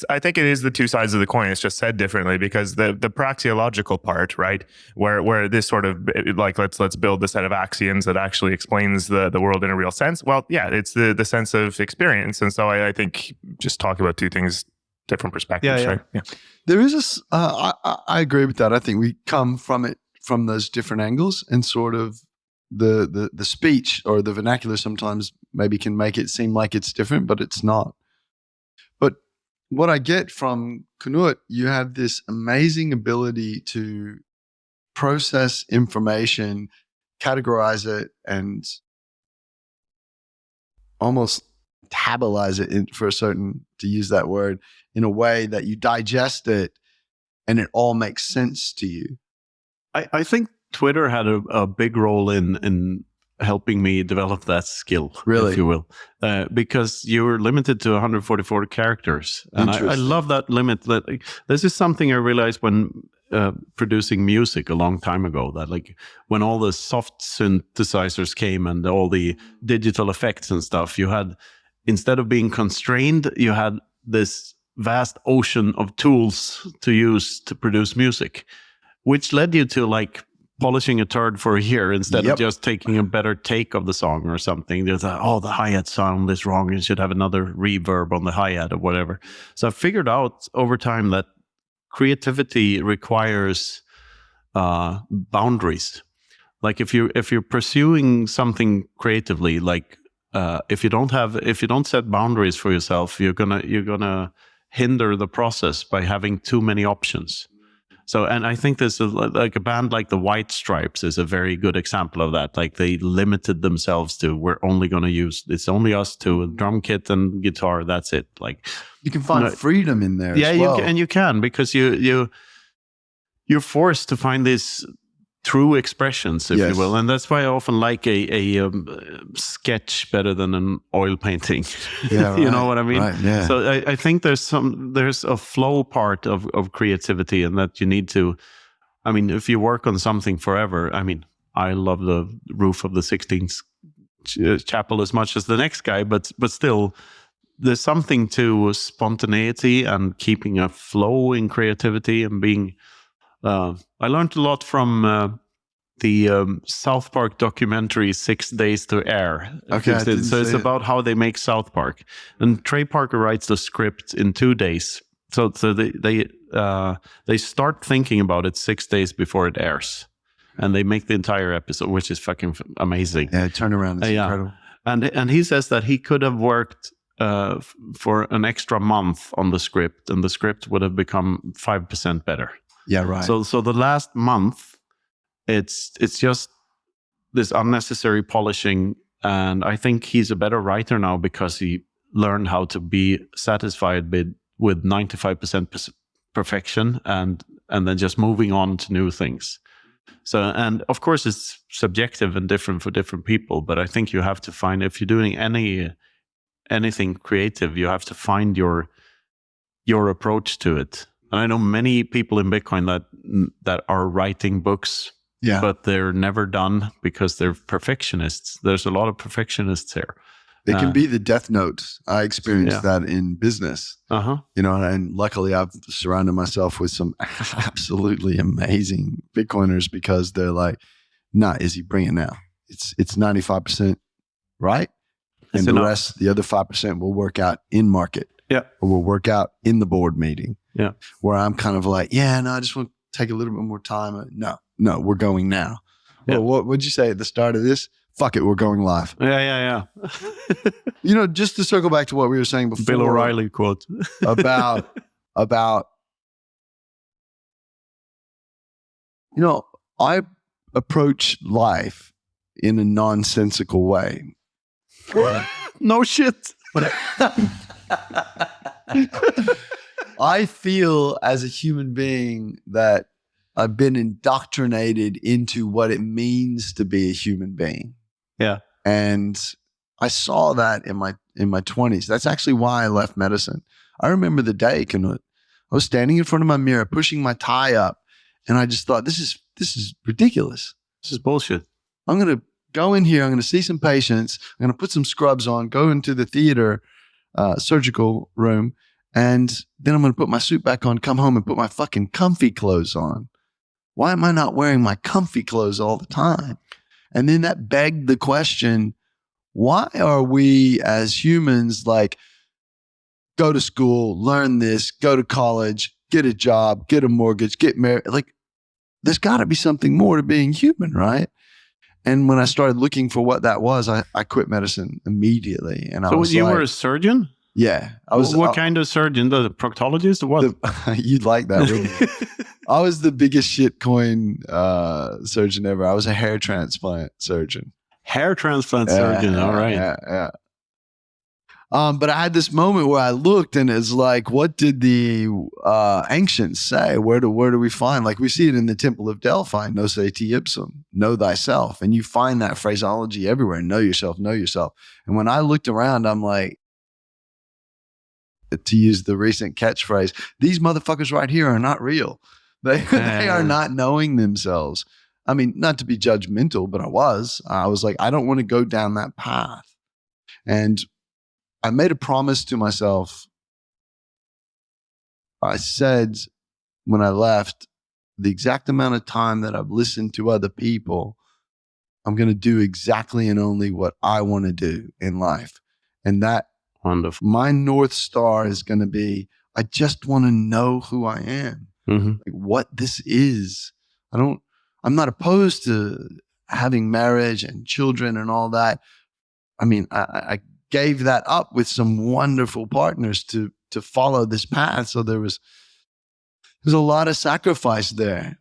I think it is the two sides of the coin. It's just said differently because the praxeological part, right, where this sort of like let's build the set of axioms that actually explains the world in a real sense. Well, yeah, it's the sense of experience, and so I think just talk about two things, different perspectives, right? Yeah. There is I agree with that. I think we come from those different angles, and sort of the speech or the vernacular sometimes maybe can make it seem like it's different, but it's not. But what I get from Knut, you have this amazing ability to process information, categorize it, and almost tabularize it to use that word, in a way that you digest it and it all makes sense to you. I think Twitter had a big role in helping me develop that skill, really, if you will, because you were limited to 144 characters. And I love that limit. This is something I realized when producing music a long time ago, that like when all the soft synthesizers came and all the digital effects and stuff, you had, instead of being constrained, you had this vast ocean of tools to use to produce music, which led you to like polishing a turd for a year instead of just taking a better take of the song or something. There's the hi-hat sound is wrong. You should have another reverb on the hi-hat or whatever. So I figured out over time that creativity requires boundaries. Like if you're pursuing something creatively, like if you don't set boundaries for yourself, you're gonna hinder the process by having too many options. So, and I think this is like a band like the White Stripes is a very good example of that. Like they limited themselves to, we're only going to use, it's only us two, a drum kit and guitar. That's it. Like you can find freedom in there. Yeah, as well. you can because you're forced to find these true expressions, if you will, and that's why I often like a sketch better than an oil painting. Yeah, you know what I mean? Right, yeah. So I think there's a flow part of creativity, and that you need to. I mean, if you work on something forever, I mean, I love the roof of the 16th chapel as much as the next guy, but still, there's something to spontaneity and keeping a flow in creativity and being. I learned a lot from the South Park documentary 6 Days to Air. Okay, I didn't so it's see it. about how they make South Park, and Trey Parker writes the script in 2 days. So they start thinking about it 6 days before it airs, and they make the entire episode, which is fucking amazing. Yeah, turnaround is incredible. And he says that he could have worked for an extra month on the script, and the script would have become 5% better. Yeah, right. So the last month, it's just this unnecessary polishing, and I think he's a better writer now because he learned how to be satisfied with 95% perfection, and then just moving on to new things. So, and of course, it's subjective and different for different people. But I think you have to find, if you're doing anything creative, you have to find your approach to it. And I know many people in Bitcoin that are writing books, but they're never done because they're perfectionists. There's a lot of perfectionists here. They can be the death notes. I experienced that in business. You know, and luckily I've surrounded myself with some absolutely amazing Bitcoiners because they're like, nah, Izzy, bring it now. It's 95% right. And the rest, the other 5% will work out in market. Yeah. Or will work out in the board meeting. Yeah. Where I'm kind of like, I just want to take a little bit more time. No, we're going now. Yeah. Well, what'd you say at the start of this? Fuck it, we're going live. Yeah. You know, just to circle back to what we were saying before. Bill O'Reilly quote. about, you know, I approach life in a nonsensical way. No shit. I feel as a human being that I've been indoctrinated into what it means to be a human being. Yeah. And I saw that in my 20s. That's actually why I left medicine. I remember the day, Knut. I was standing in front of my mirror, pushing my tie up, and I just thought, this is ridiculous. This is bullshit. I'm going to go in here. I'm going to see some patients. I'm going to put some scrubs on, go into the theater, surgical room, and then I'm going to put my suit back on, come home and put my fucking comfy clothes on. Why am I not wearing my comfy clothes all the time? And then that begged the question, why are we as humans like, go to school, learn this, go to college, get a job, get a mortgage, get married? Like, there's got to be something more to being human, right? And when I started looking for what that was, I quit medicine immediately. And I was you were a surgeon? Yeah. I was. What kind of surgeon? The proctologist or what? You'd like that, wouldn't you? I was the biggest shitcoin surgeon ever. I was a hair transplant surgeon. Hair transplant surgeon. All right. Yeah. But I had this moment where I looked and it's like, what did the ancients say? Where do we find? Like we see it in the Temple of Delphi, "Know te ipsum," know thyself. And you find that phraseology everywhere. Know yourself, know yourself. And when I looked around, I'm like, to use the recent catchphrase, these motherfuckers right here are not real. They are not knowing themselves. I mean, not to be judgmental, but I was like, I don't want to go down that path. And I made a promise to myself. I said when I left, the exact amount of time that I've listened to other people, I'm going to do exactly and only what I want to do in life. And that wonderful. My North Star is going to be, I just want to know who I am, like what this is. I'm not opposed to having marriage and children and all that. I mean, I gave that up with some wonderful partners to follow this path. So there's a lot of sacrifice there,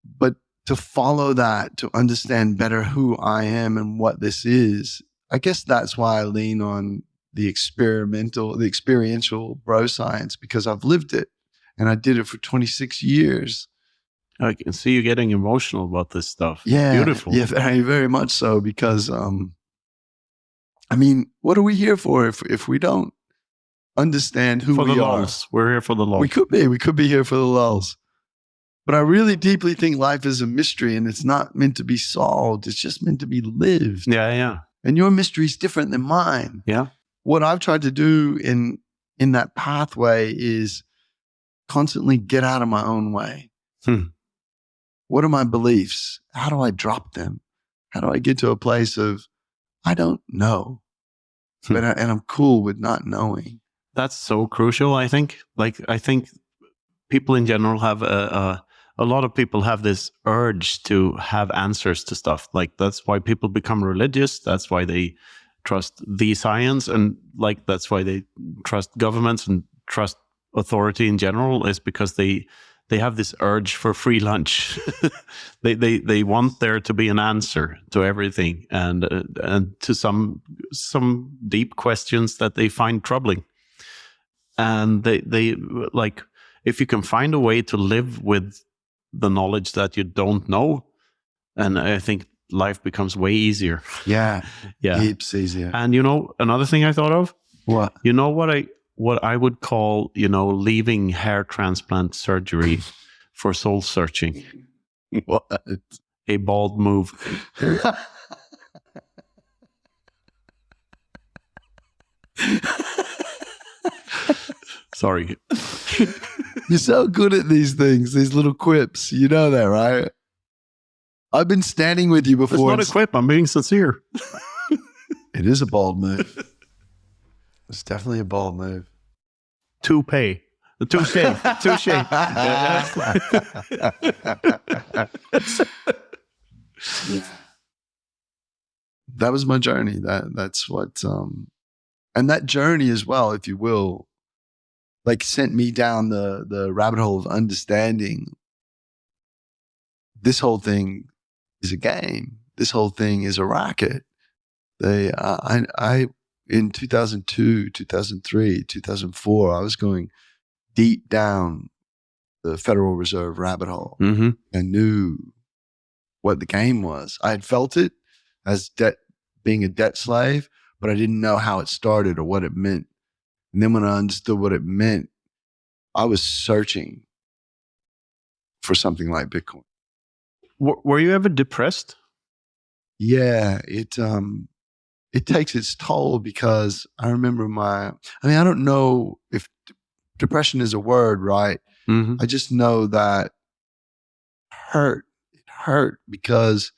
but to follow that, to understand better who I am and what this is, I guess that's why I lean on the experiential bro science, because I've lived it and I did it for 26 years. I can see you getting emotional about this stuff. Yeah. Beautiful. Yeah, very, very much so, because, I mean, what are we here for if we don't understand who we are? Lulls. We're here for the lulls. We could be here for the lulls. But I really deeply think life is a mystery and it's not meant to be solved. It's just meant to be lived. Yeah. And your mystery is different than mine. Yeah. what I've tried to do in that pathway is constantly get out of my own way. What are my beliefs? How do I drop them? How do I get to a place of, I don't know, and I'm cool with not knowing. That's so crucial, I think. Like, I think people in general have a lot of people have this urge to have answers to stuff. Like, that's why people become religious. That's why they trust the science, and like that's why they trust governments and trust authority in general, is because they have this urge for free lunch. they want there to be an answer to everything, and to some deep questions that they find troubling. And they like, if you can find a way to live with the knowledge that you don't know, and I think life becomes way easier. Yeah. Yeah. Heaps easier. And another thing I thought of? What? What I would call, leaving hair transplant surgery for soul searching. What? A bald move. Sorry. You're so good at these things, these little quips. You know that, right? I've been standing with you before. It's not a quip. I'm being sincere. It is a bold move. It's definitely a bold move. Toupee. Touche. Touche. That was my journey. That's what, and that journey as well, if you will, like sent me down the rabbit hole of understanding. This whole thing is a game. This whole thing is a racket. I in 2002, 2003, 2004, I was going deep down the Federal Reserve rabbit hole. Mm-hmm. I knew what the game was. I had felt it as being a debt slave, but I didn't know how it started or what it meant. And then when I understood what it meant, I was searching for something like Bitcoin. Were you ever depressed? Yeah, it takes its toll, because I remember I don't know if depression is a word, right? Mm-hmm. I just know that it hurt because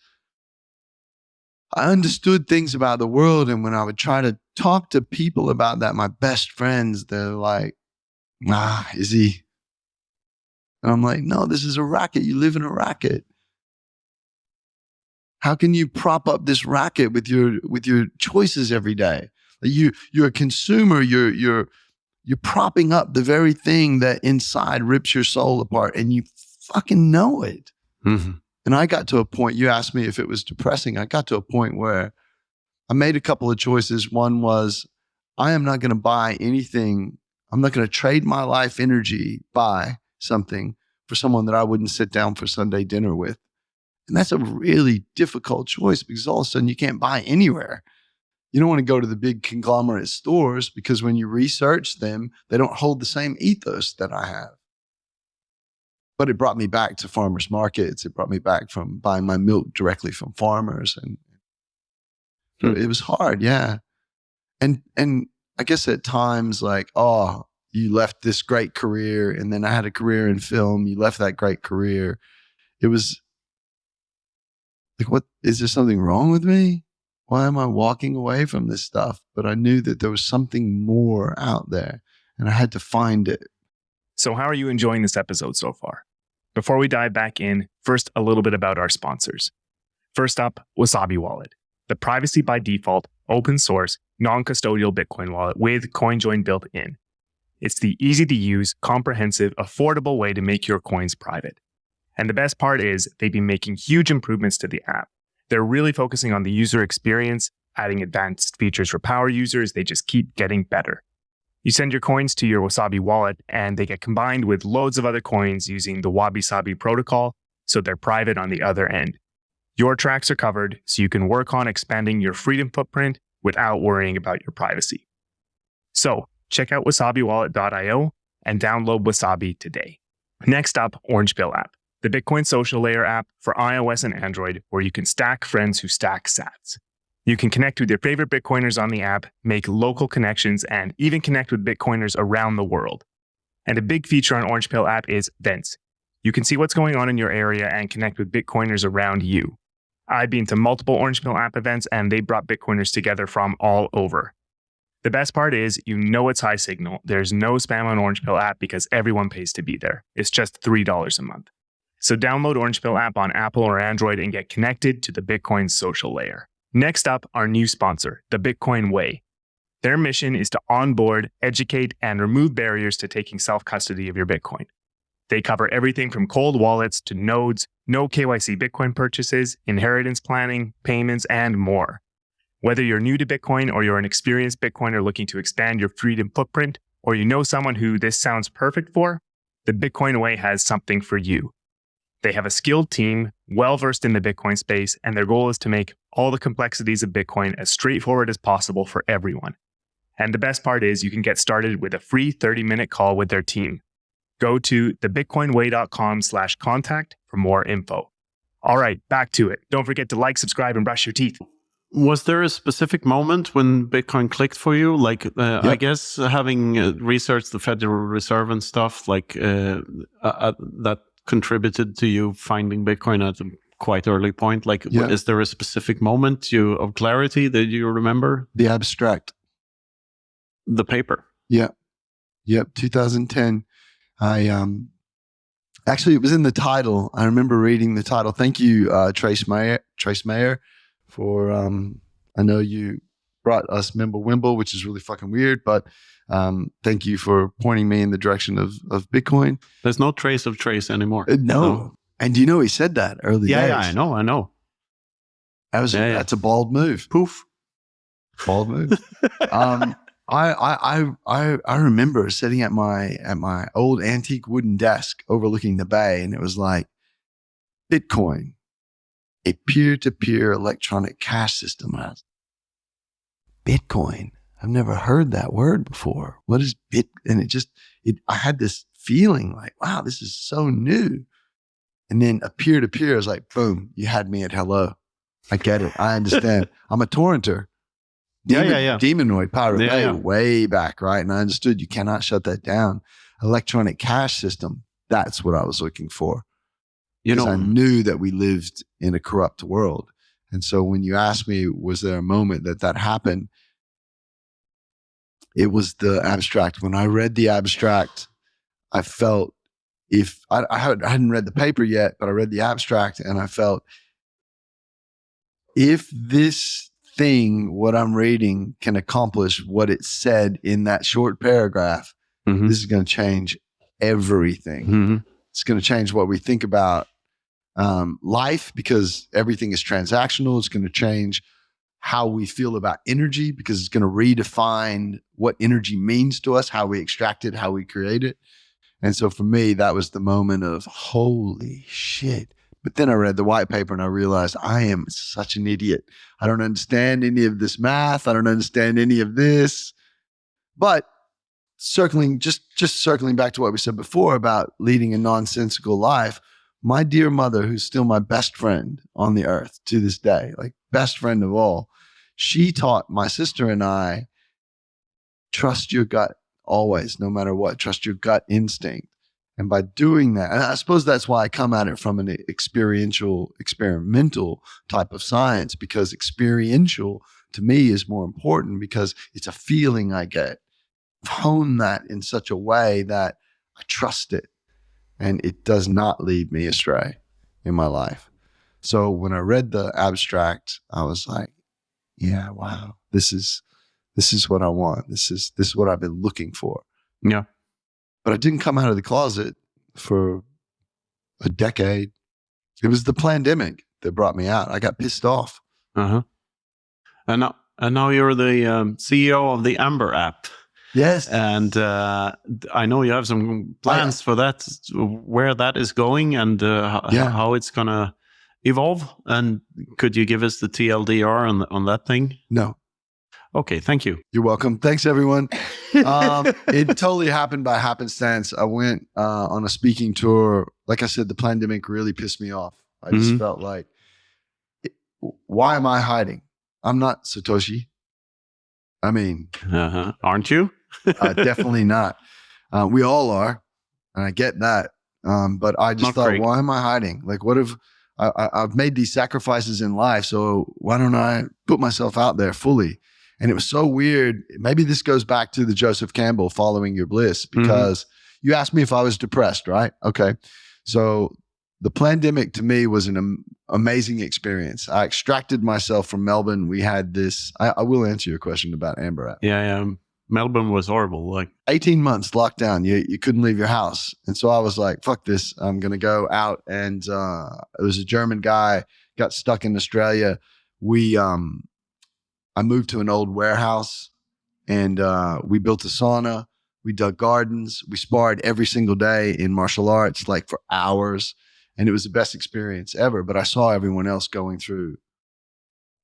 I understood things about the world. And when I would try to talk to people about that, my best friends, they're like, Izzy. And I'm like, no, this is a racket. You live in a racket. How can you prop up this racket with your choices every day? You're a consumer. You're propping up the very thing that inside rips your soul apart, and you fucking know it. Mm-hmm. And I got to a point. You asked me if it was depressing. I got to a point where I made a couple of choices. One was, I am not going to buy anything. I'm not going to trade my life energy, buy something for someone that I wouldn't sit down for Sunday dinner with. And that's a really difficult choice, because all of a sudden you can't buy anywhere. You don't want to go to the big conglomerate stores, because when you research them, they don't hold the same ethos that I have. But it brought me back to farmers markets. It brought me back from buying my milk directly from farmers. And it was hard, yeah. And I guess at times, like, oh, you left this great career, and then I had a career in film. You left that great career. It was like, what, is there something wrong with me? Why am I walking away from this stuff? But I knew that there was something more out there, and I had to find it. So how are you enjoying this episode so far? Before we dive back in, first, a little bit about our sponsors. First up, Wasabi Wallet, the privacy by default, open source, non-custodial Bitcoin wallet with CoinJoin built in. It's the easy to use, comprehensive, affordable way to make your coins private. And the best part is they've been making huge improvements to the app. They're really focusing on the user experience, adding advanced features for power users. They just keep getting better. You send your coins to your Wasabi wallet, and they get combined with loads of other coins using the Wabi-Sabi protocol, so they're private on the other end. Your tracks are covered, so you can work on expanding your freedom footprint without worrying about your privacy. So check out wasabiwallet.io and download Wasabi today. Next up, Orange Pill app, the Bitcoin social layer app for iOS and Android, where you can stack friends who stack sats. You can connect with your favorite Bitcoiners on the app, make local connections, and even connect with Bitcoiners around the world. And a big feature on Orange Pill app is events. You can see what's going on in your area and connect with Bitcoiners around you. I've been to multiple Orange Pill app events, and they brought Bitcoiners together from all over. The best part is, you know it's high signal. There's no spam on Orange Pill app because everyone pays to be there. It's just $3 a month. So download Orange Pill app on Apple or Android and get connected to the Bitcoin social layer. Next up, our new sponsor, the Bitcoin Way. Their mission is to onboard, educate, and remove barriers to taking self-custody of your Bitcoin. They cover everything from cold wallets to nodes, no KYC Bitcoin purchases, inheritance planning, payments, and more. Whether you're new to Bitcoin or you're an experienced Bitcoiner looking to expand your freedom footprint, or you know someone who this sounds perfect for, the Bitcoin Way has something for you. They have a skilled team, well-versed in the Bitcoin space, and their goal is to make all the complexities of Bitcoin as straightforward as possible for everyone. And the best part is, you can get started with a free 30-minute call with their team. Go to thebitcoinway.com/contact for more info. All right, back to it. Don't forget to like, subscribe, and brush your teeth. Was there a specific moment when Bitcoin clicked for you? Like, I guess having researched the Federal Reserve and stuff, like that contributed to you finding Bitcoin at a quite early point. Like, is there a specific moment of clarity that you remember? The abstract. The paper. Yeah. Yep. 2010. Actually, it was in the title. I remember reading the title. Thank you, Trace Mayer, for, I know you brought us Mimblewimble, which is really fucking weird, but thank you for pointing me in the direction of Bitcoin. There's no trace of Trace anymore. No. And you know, he said that early days. Yeah, I know. That's a bold move. Poof. Bold move. I remember sitting at my old antique wooden desk overlooking the bay, and it was like, Bitcoin, a peer-to-peer electronic cash system. Bitcoin. I've never heard that word before. What is Bit? And I had this feeling like, wow, this is so new. And then a peer-to-peer is like, boom, you had me at hello. I get it. I understand. I'm a torrenter. Demonoid Pirate Bay, way back, right? And I understood you cannot shut that down. Electronic cash system, that's what I was looking for. Because I knew that we lived in a corrupt world. And so when you asked me, was there a moment that happened? It was the abstract. When I read the abstract, I felt I hadn't read the paper yet, but I read the abstract and I felt, if this thing, what I'm reading, can accomplish what it said in that short paragraph, this is going to change everything. It's going to change what we think about life, because everything is transactional. It's going to change how we feel about energy, because it's going to redefine what energy means to us, how we extract it, how we create it. And so for me, that was the moment of, holy shit. But then I read the white paper and I realized I am such an idiot. I don't understand any of this math. I don't understand any of this. But circling back to what we said before about leading a nonsensical life, my dear mother, who's still my best friend on the earth to this day, like best friend of all, she taught my sister and I, trust your gut always, no matter what, trust your gut instinct. And by doing that, and I suppose that's why I come at it from an experiential, experimental type of science, because experiential to me is more important because it's a feeling I get. Hone that in such a way that I trust it and it does not lead me astray in my life. So when I read the abstract, I was like, yeah, wow, this is what I want. This is what I've been looking for. Yeah. But I didn't come out of the closet for a decade. It was the pandemic that brought me out. I got pissed off. And now you're the CEO of the AmberApp. Yes. And I know you have some plans for that, where that is going and how it's going to evolve. And could you give us the TLDR on that thing? No. Okay, thank you. You're welcome. Thanks, everyone. It totally happened by happenstance. I went on a speaking tour. Like I said, the pandemic really pissed me off. I just felt like, why am I hiding? I'm not Satoshi. I mean, Aren't you? definitely not. We all are, and I get that. But I just thought, why am I hiding? Like, what if I've made these sacrifices in life? So why don't I put myself out there fully? And it was so weird. Maybe this goes back to the Joseph Campbell following your bliss, because you asked me if I was depressed, right? Okay. So the pandemic to me was an amazing experience. I extracted myself from Melbourne. We had this, I will answer your question about AmberApp. Yeah. Melbourne was horrible. Like 18 months lockdown. You couldn't leave your house. And so I was like, fuck this. I'm going to go out. And it was a German guy, got stuck in Australia. I moved to an old warehouse, and we built a sauna. We dug gardens. We sparred every single day in martial arts, like for hours. And it was the best experience ever. But I saw everyone else going through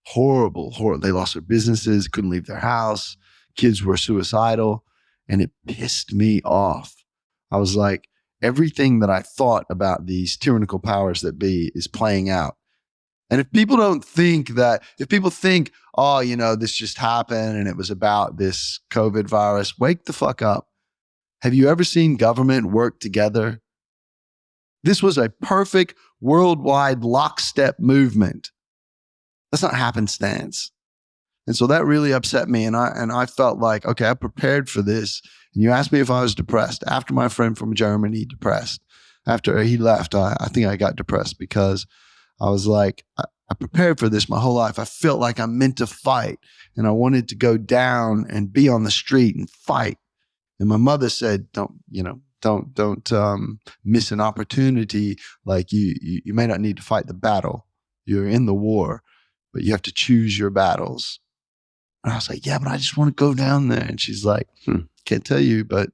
horrible. They lost their businesses, couldn't leave their house. Kids were suicidal, and it pissed me off. I was like, everything that I thought about these tyrannical powers that be is playing out. And if people think, oh, this just happened and it was about this COVID virus, wake the fuck up. Have you ever seen government work together? This was a perfect worldwide lockstep movement. That's not happenstance. And so that really upset me. And I felt like, okay, I prepared for this. And you asked me if I was depressed. After my friend from Germany depressed, after he left, I think I got depressed, because I was like, I prepared for this my whole life. I felt like I'm meant to fight, and I wanted to go down and be on the street and fight. And my mother said, don't miss an opportunity. Like you may not need to fight the battle. You're in the war, but you have to choose your battles. And I was like, yeah, but I just want to go down there. And she's like, can't tell you, but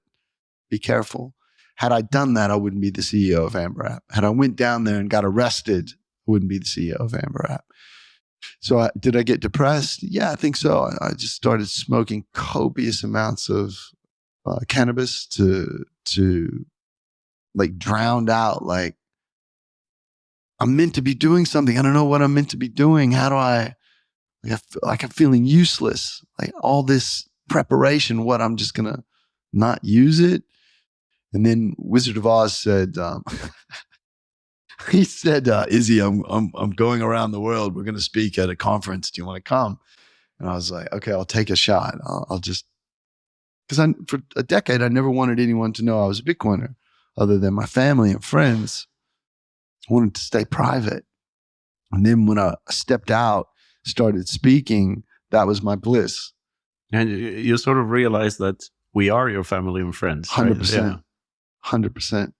be careful. Had I done that, I wouldn't be the CEO of AmberApp. Had I went down there and got arrested, I wouldn't be the CEO of AmberApp. So did I get depressed? Yeah, I think so. I just started smoking copious amounts of cannabis to like drown out, like, I'm meant to be doing something. I don't know what I'm meant to be doing. How do I feel like I'm feeling useless? Like all this preparation, what, I'm just going to not use it? And then Wizard of Oz said, he said, Izzy, I'm going around the world. We're going to speak at a conference. Do you want to come? And I was like, okay, I'll take a shot. I'll just, because for a decade, I never wanted anyone to know I was a Bitcoiner other than my family and friends. I wanted to stay private. And then when I stepped out, started speaking, that was my bliss. And you sort of realize that we are your family and friends. 100%. Right? 100%.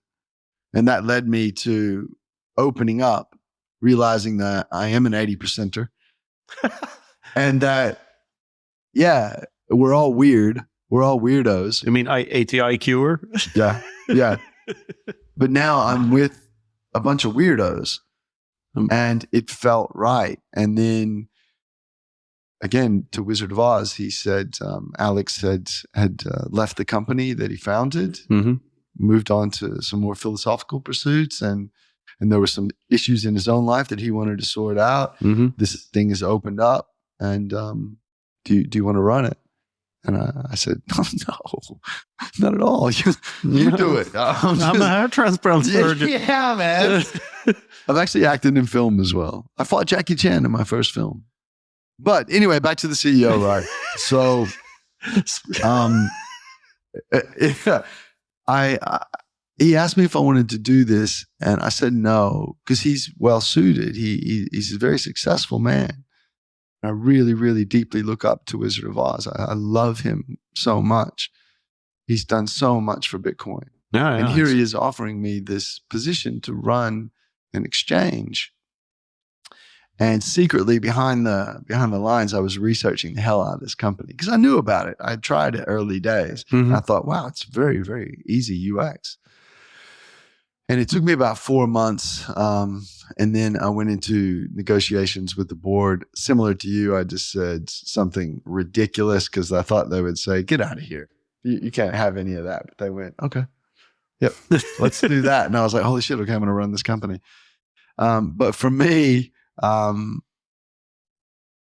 And that led me to opening up, realizing that I am an 80%er. And that, yeah, we're all weird. We're all weirdos. You mean ATIQer? Yeah. But now I'm with a bunch of weirdos, and it felt right. And then again, to Wizard of Oz, he said, Alex had left the company that he founded, moved on to some more philosophical pursuits, and there were some issues in his own life that he wanted to sort out. This thing has opened up, and do you want to run it? And I said, oh, no, not at all. You do it. I'm a hair transplant surgeon. Yeah, man. I've actually acted in film as well. I fought Jackie Chan in my first film. But anyway, back to the CEO, right? So, he asked me if I wanted to do this, and I said no, because he's well suited. He's a very successful man. I really, really deeply look up to Wizard of Oz. I love him so much. He's done so much for Bitcoin. Yeah, and here he is offering me this position to run an exchange. And secretly behind the lines, I was researching the hell out of this company because I knew about it. I tried it early days. And I thought, wow, it's very, very easy UX. And it took me about 4 months. And then I went into negotiations with the board. Similar to you, I just said something ridiculous because I thought they would say, get out of here. You can't have any of that. But they went, okay, yep, let's do that. And I was like, holy shit, okay, I'm going to run this company. But for me,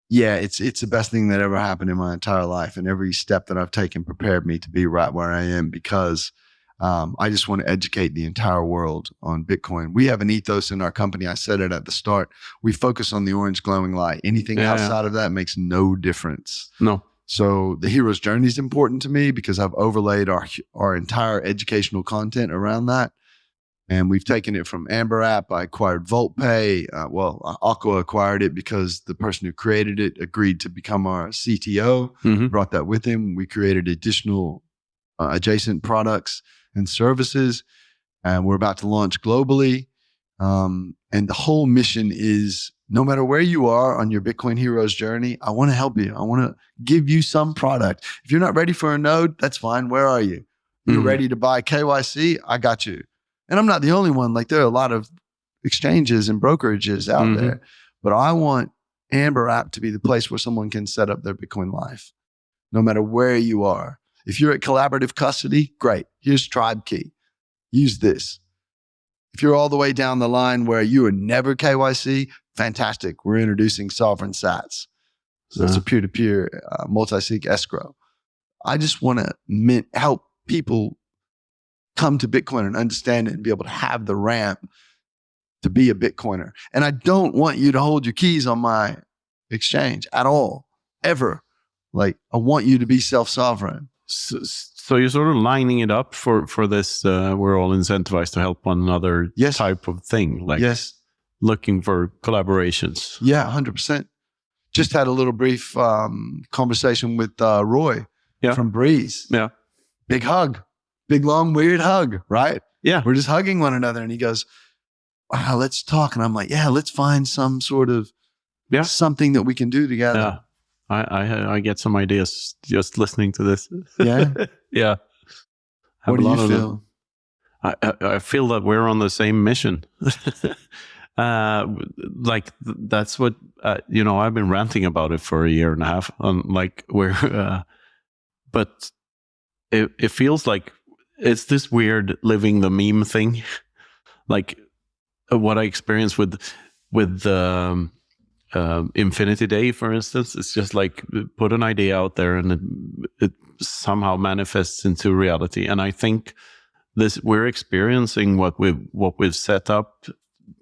yeah, it's the best thing that ever happened in my entire life. And every step that I've taken prepared me to be right where I am, because I just want to educate the entire world on Bitcoin. We have an ethos in our company. I said it at the start. We focus on the orange glowing light. Anything outside of that makes no difference. No. So the hero's journey is important to me because I've overlaid our entire educational content around that. And we've taken it from AmberApp. I acquired VoltPay. Aqua acquired it because the person who created it agreed to become our CTO, brought that with him. We created additional adjacent products and services, and we're about to launch globally. And the whole mission is, no matter where you are on your Bitcoin hero's journey, I want to help you. I want to give you some product. If you're not ready for a node, that's fine. Where are you? You're ready to buy KYC? I got you. And I'm not the only one. Like, there are a lot of exchanges and brokerages out there, but I want AmberApp to be the place where someone can set up their Bitcoin life, no matter where you are. If you're at collaborative custody, great. Here's Tribe Key. Use this. If you're all the way down the line where you are never KYC, fantastic. We're introducing sovereign sats. So it's a peer-to-peer multi-sig escrow. I just want to help people come to Bitcoin and understand it and be able to have the ramp to be a Bitcoiner. And I don't want you to hold your keys on my exchange at all, ever. Like, I want you to be self-sovereign. So you're sort of lining it up for this, we're all incentivized to help one another type of thing. Like, looking for collaborations. Yeah, 100%. Just had a little brief conversation with Roy from Breeze. Yeah. Big hug. Big, long, weird hug, right? Yeah. We're just hugging one another. And he goes, wow, let's talk. And I'm like, yeah, let's find some sort of something that we can do together. Yeah. I get some ideas just listening to this. Yeah? Yeah. What do you feel? I feel that we're on the same mission. Like, that's what, I've been ranting about it for a year and a half. But it feels like it's this weird living the meme thing. Like, what I experienced with Infinity Day, for instance, it's just like, put an idea out there and it somehow manifests into reality. And I think we're experiencing what we've set up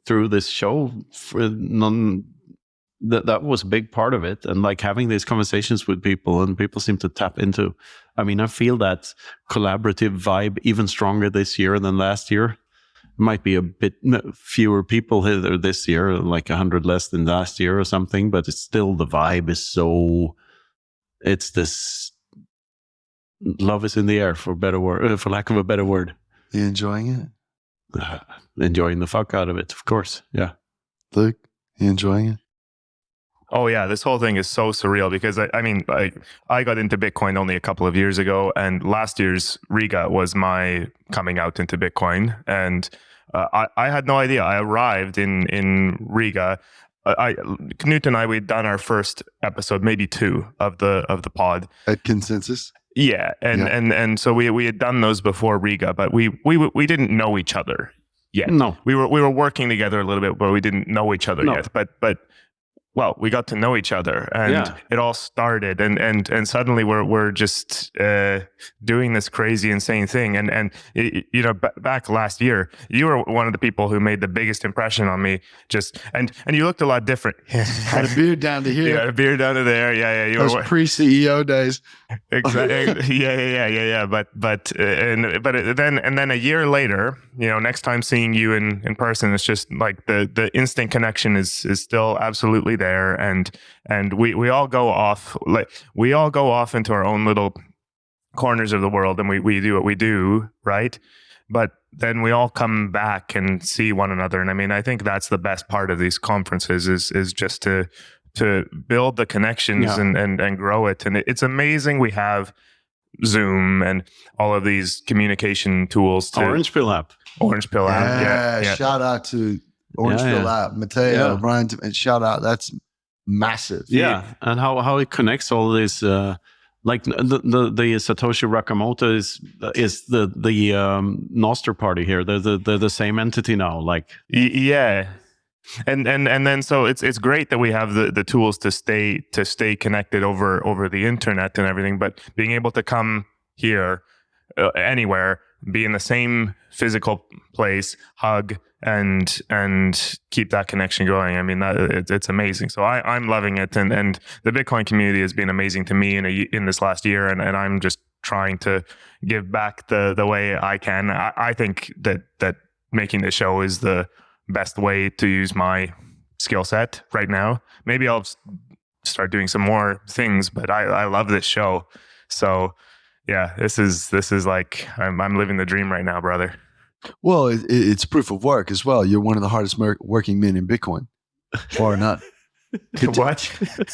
through this show. That was a big part of it. And like, having these conversations with people, and people seem to tap into, I mean, I feel that collaborative vibe even stronger this year than last year. Might be a bit fewer people here this year, like 100 less than last year or something, but it's still, the vibe is so, it's this love is in the air, for lack of a better word. You enjoying it? Enjoying the fuck out of it, of course. Yeah. Luke, you enjoying it? Oh yeah, this whole thing is so surreal because I got into Bitcoin only a couple of years ago, and last year's Riga was my coming out into Bitcoin, and I had no idea. I arrived in Riga. Knut and I, we'd done our first episode, maybe 2 of the pod at Consensus. Yeah, and so we had done those before Riga, but we didn't know each other yet. No, we were working together a little bit, but we didn't know each other yet. But well, we got to know each other, and it all started, and suddenly we're just doing this crazy, insane thing. And back last year, you were one of the people who made the biggest impression on me. And you looked a lot different. Had a beard down to here. You had a beard down to there. Yeah. You Those pre-CEO days. Exactly. Yeah. But then a year later, next time seeing you in person, it's just like the instant connection is still absolutely there. And we all go off into our own little corners of the world, and we do what we do, right? But then we all come back and see one another. And I mean, I think that's the best part of these conferences is just to build the connections and grow it. And it's amazing we have Zoom and all of these communication tools. Orange Pill app. Yeah. Shout out to Orange Pill app, Mateo, Brian, and shout out. That's massive. Yeah, and how it connects all this, like the Satoshi Nakamoto is the Noster party here. They're the same entity now. Like, yeah. And then so it's great that we have the tools to stay connected over the internet and everything, but being able to come here anywhere, be in the same physical place, hug and keep that connection going. I mean, it's amazing. So I'm loving it, and the Bitcoin community has been amazing to me in this last year, and I'm just trying to give back the way I can. I think that making the show is the best way to use my skill set right now. Maybe I'll start doing some more things, but I love this show. So yeah, this is like I'm living the dream right now, brother. Well, it's proof of work as well. You're one of the hardest working men in Bitcoin, or not. What?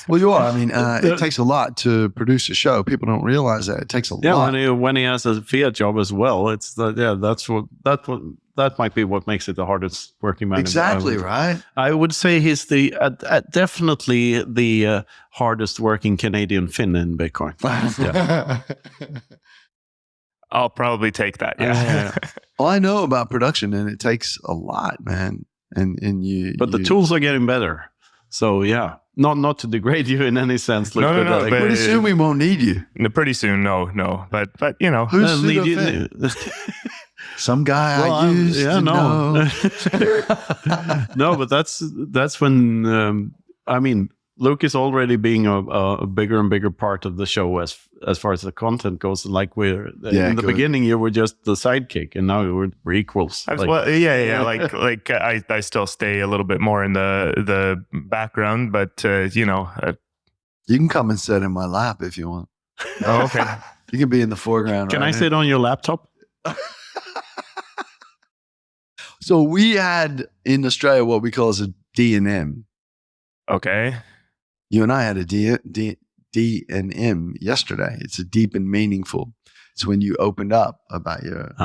Well, you are. I mean, it takes a lot to produce a show. People don't realize that it takes a lot. When he has a Fiat job as well, it's that might be what makes it the hardest working man. Exactly, right? I would say he's the definitely the hardest working Canadian Finn in Bitcoin. Yeah. I'll probably take that. Yeah. Well, I know about production, and it takes a lot, man. And you, but the tools are getting better. So yeah, not to degrade you in any sense. No. But pretty soon we won't need you. Pretty soon, no. But you know, who's need you? Some guy I used to know. No, but that's when I mean, Luke is already being a bigger and bigger part of the show as far as the content goes. Like in the beginning, you were just the sidekick, and now we're equals. Well, yeah. Like I still stay a little bit more in the background, but you know, you can come and sit in my lap if you want. Oh, okay. You can be in the foreground. Can I sit on your laptop? So we had in Australia what we call as a D&M. Okay. You and I had a D&M yesterday. It's a deep and meaningful. It's when you opened up about your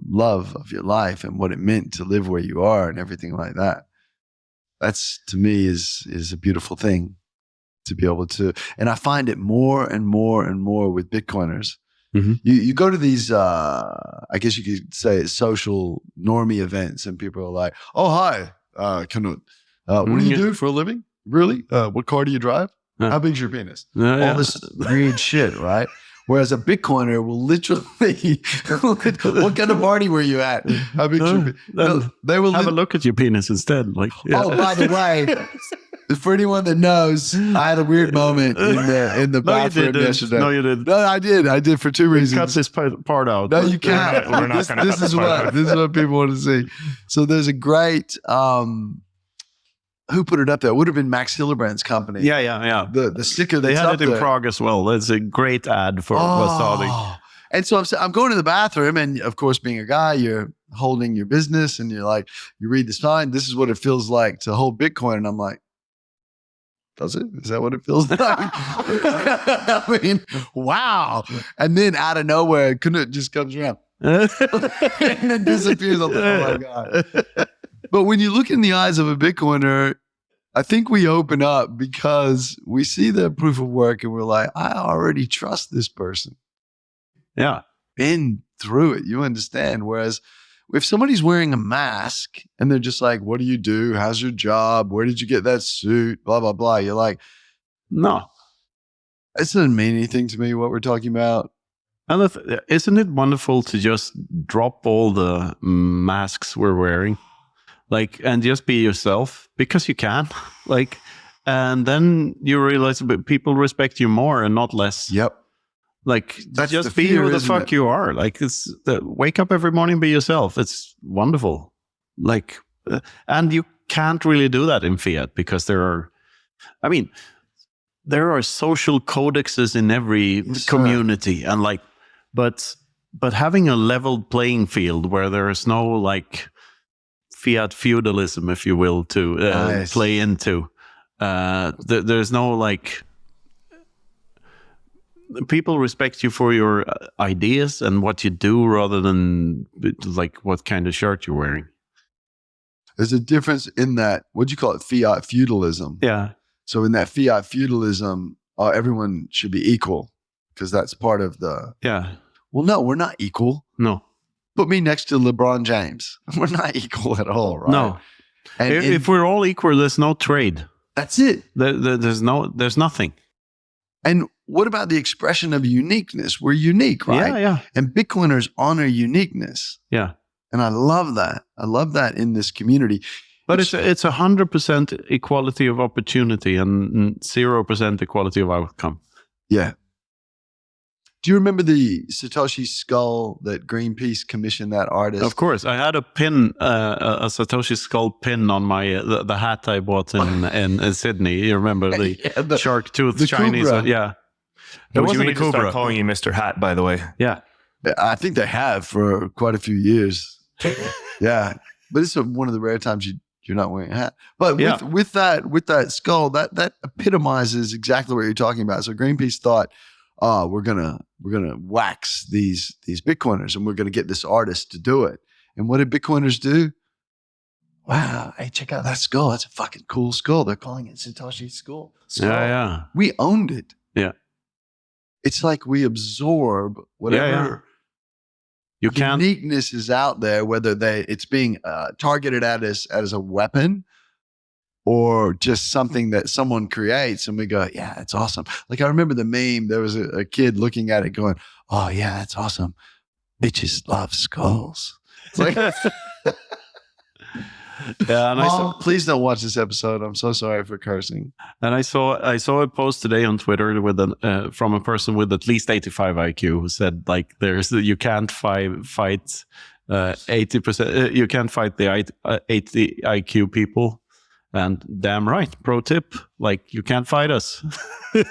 love of your life and what it meant to live where you are and everything like that. That's, to me, is a beautiful thing to be able to. And I find it more and more and more with Bitcoiners. Mm-hmm. You go to these, I guess you could say social normie events, and people are like, "Oh, hi, Knut. What do you do for a living? Really? What car do you drive? How big's your penis?" All this weird shit, right? Whereas a Bitcoiner will literally, what kind of party were you at? How big's your penis? They will have a look at your penis instead. Like, oh, by the way. For anyone that knows, I had a weird moment in the bathroom yesterday. No, you didn't. No, I did. I did for two reasons. Cut this part out. No, you can't. We're not this is what people want to see. So there's a great who put it up there? It would have been Max Hildebrand's company. Yeah. The sticker they had it in there. Prague as well. That's a great ad for Wasabi. And so I'm going to the bathroom, and of course, being a guy, you're holding your business, and you're like, you read the sign. This is what it feels like to hold Bitcoin, and I'm like, does it? Is that what it feels like? I mean, wow. And then out of nowhere, Knut just comes around and then disappears. I'm like, oh my God. But when you look in the eyes of a Bitcoiner, I think we open up because we see the proof of work and we're like, I already trust this person. Yeah. Been through it. You understand. Whereas if somebody's wearing a mask and they're just like, what do you do? How's your job? Where did you get that suit? Blah, blah, blah. You're like, no. This doesn't mean anything to me, what we're talking about. And isn't it wonderful to just drop all the masks we're wearing? Like, and just be yourself because you can. Like, and then you realize people respect you more and not less. Yep. Like, just be who the fuck you are. Like, wake up every morning, be yourself. It's wonderful. Like, and you can't really do that in Fiat because there are social codexes in every community, and like, but having a leveled playing field where there is no like Fiat feudalism, if you will, to play into. There's no like. People respect you for your ideas and what you do rather than like what kind of shirt you're wearing. There's a difference in that, what'd you call it? Fiat feudalism. Yeah. So in that Fiat feudalism, everyone should be equal because that's part of the... Yeah. Well, no, we're not equal. No. Put me next to LeBron James. We're not equal at all, right? No. And If we're all equal, there's no trade. that's it. There's nothing. And what about the expression of uniqueness? We're unique, right? Yeah. And Bitcoiners honor uniqueness. Yeah. And I love that. I love that in this community. But it's 100% equality of opportunity and 0% equality of outcome. Yeah. Do you remember the Satoshi skull that Greenpeace commissioned that artist? Of course, I had a pin, a Satoshi skull pin on my the hat I bought in Sydney. You remember the shark tooth the Chinese? cobra. Yeah, It wasn't we a need to start cobra. calling you Mr. Hat, by the way. Yeah, I think they have for quite a few years. Yeah. But it's one of the rare times you're not wearing a hat. But with that skull, that epitomizes exactly what you're talking about. So Greenpeace thought, oh, we're gonna wax these Bitcoiners and we're gonna get this artist to do it. And what did Bitcoiners do? Wow, hey, check out that skull. That's a fucking cool skull. They're calling it Satoshi skull. yeah. We owned it. Yeah. It's like we absorb whatever You can't. uniqueness is out there, whether it's being targeted at us as a weapon or just something that someone creates and we go, yeah, that's awesome. Like I remember the meme, there was a kid looking at it going, oh yeah, that's awesome. Bitches love skulls. It's like, Yeah, and Mom, please don't watch this episode. I'm so sorry for cursing. I saw a post today on Twitter with from a person with at least 85 IQ who said like you can't fight 80%. You can't fight the 80 IQ people. And damn right, pro tip, like you can't fight us.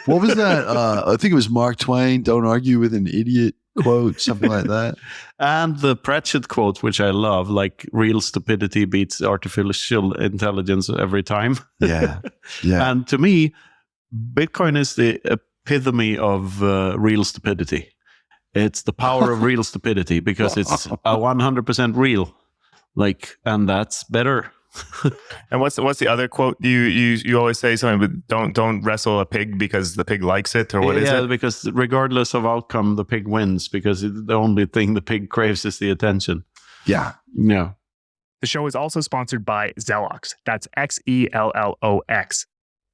What was that? I think it was Mark Twain, don't argue with an idiot quote, something like that. And the Pratchett quote, which I love, like real stupidity beats artificial intelligence every time. Yeah. Yeah. And to me, Bitcoin is the epitome of real stupidity. It's the power of real stupidity because it's 100% real. Like, and that's better. And what's the other quote you always say something, but don't wrestle a pig because the pig likes it, or what is it? Because regardless of outcome, the pig wins because the only thing the pig craves is the attention. Yeah. Yeah. The show is also sponsored by Zellox. That's XELLOX.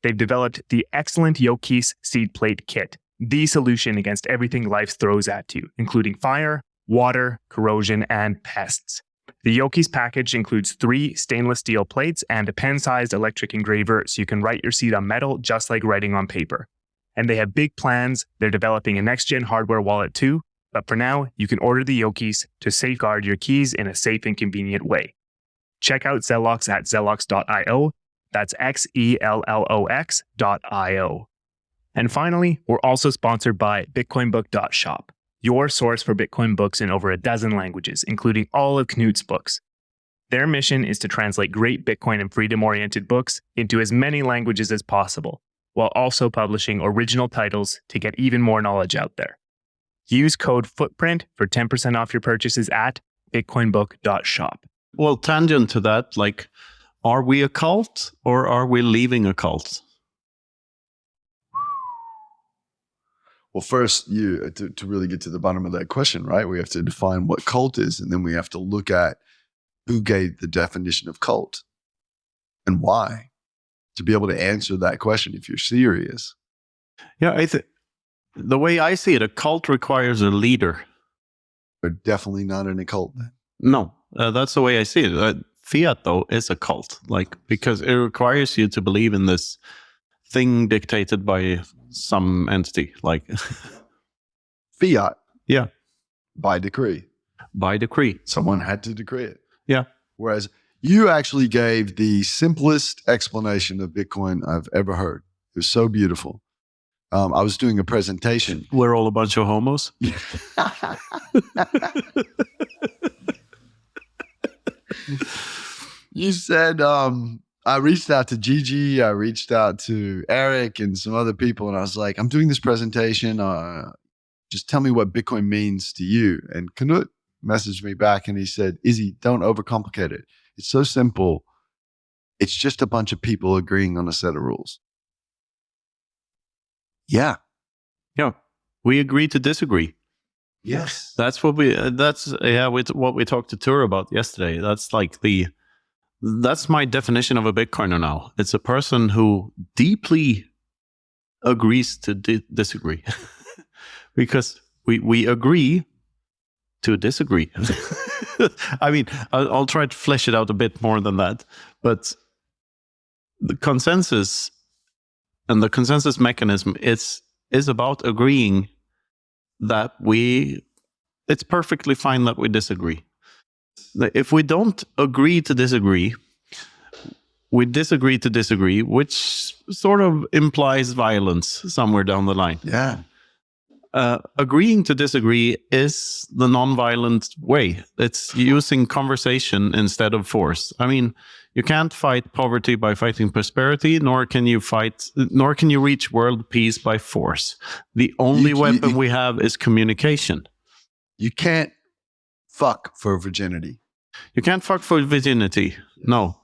They've developed the excellent Yokis seed plate kit, the solution against everything life throws at you, including fire, water, corrosion, and pests. The Yokis package includes 3 stainless steel plates and a pen-sized electric engraver so you can write your seed on metal just like writing on paper. And they have big plans. They're developing a next-gen hardware wallet too, but for now, you can order the Yokis to safeguard your keys in a safe and convenient way. Check out Zellox at zellox.io. That's XELLOX.io. And finally, we're also sponsored by bitcoinbook.shop. Your source for Bitcoin books in over a dozen languages, including all of Knut's books. Their mission is to translate great Bitcoin and freedom-oriented books into as many languages as possible, while also publishing original titles to get even more knowledge out there. Use code FOOTPRINT for 10% off your purchases at bitcoinbook.shop. Well, tangent to that, like, are we a cult or are we leaving a cult? Well, first, to really get to the bottom of that question, right? We have to define what cult is, and then we have to look at who gave the definition of cult and why, to be able to answer that question if you're serious. Yeah, the way I see it, a cult requires a leader. We're definitely not in a cult then. No, that's the way I see it. Fiat, though, is a cult, like, because it requires you to believe in this thing dictated by some entity, like Fiat. Yeah. By decree. By decree. Someone had to decree it. Yeah. Whereas you actually gave the simplest explanation of Bitcoin I've ever heard. It was so beautiful. I was doing a presentation. We're all a bunch of homos. You said, I reached out to Gigi, I reached out to Eric and some other people, and I was like, I'm doing this presentation. Just tell me what Bitcoin means to you. And Knut messaged me back and he said, Izzy, don't overcomplicate it. It's so simple. It's just a bunch of people agreeing on a set of rules. Yeah. Yeah. We agree to disagree. Yes. That's what we talked to Tur about yesterday. That's like the That's my definition of a Bitcoiner now. It's a person who deeply agrees to disagree. Because we agree to disagree. I mean, I'll try to flesh it out a bit more than that. But the consensus and the consensus mechanism is about agreeing that it's perfectly fine that we disagree. If we don't agree to disagree, we disagree to disagree, which sort of implies violence somewhere down the line. Yeah. Agreeing to disagree is the non-violent way. It's using conversation instead of force. I mean, you can't fight poverty by fighting prosperity, nor can you reach world peace by force. The only weapon we have is communication. You can't fuck for virginity. You can't fuck for virginity. No,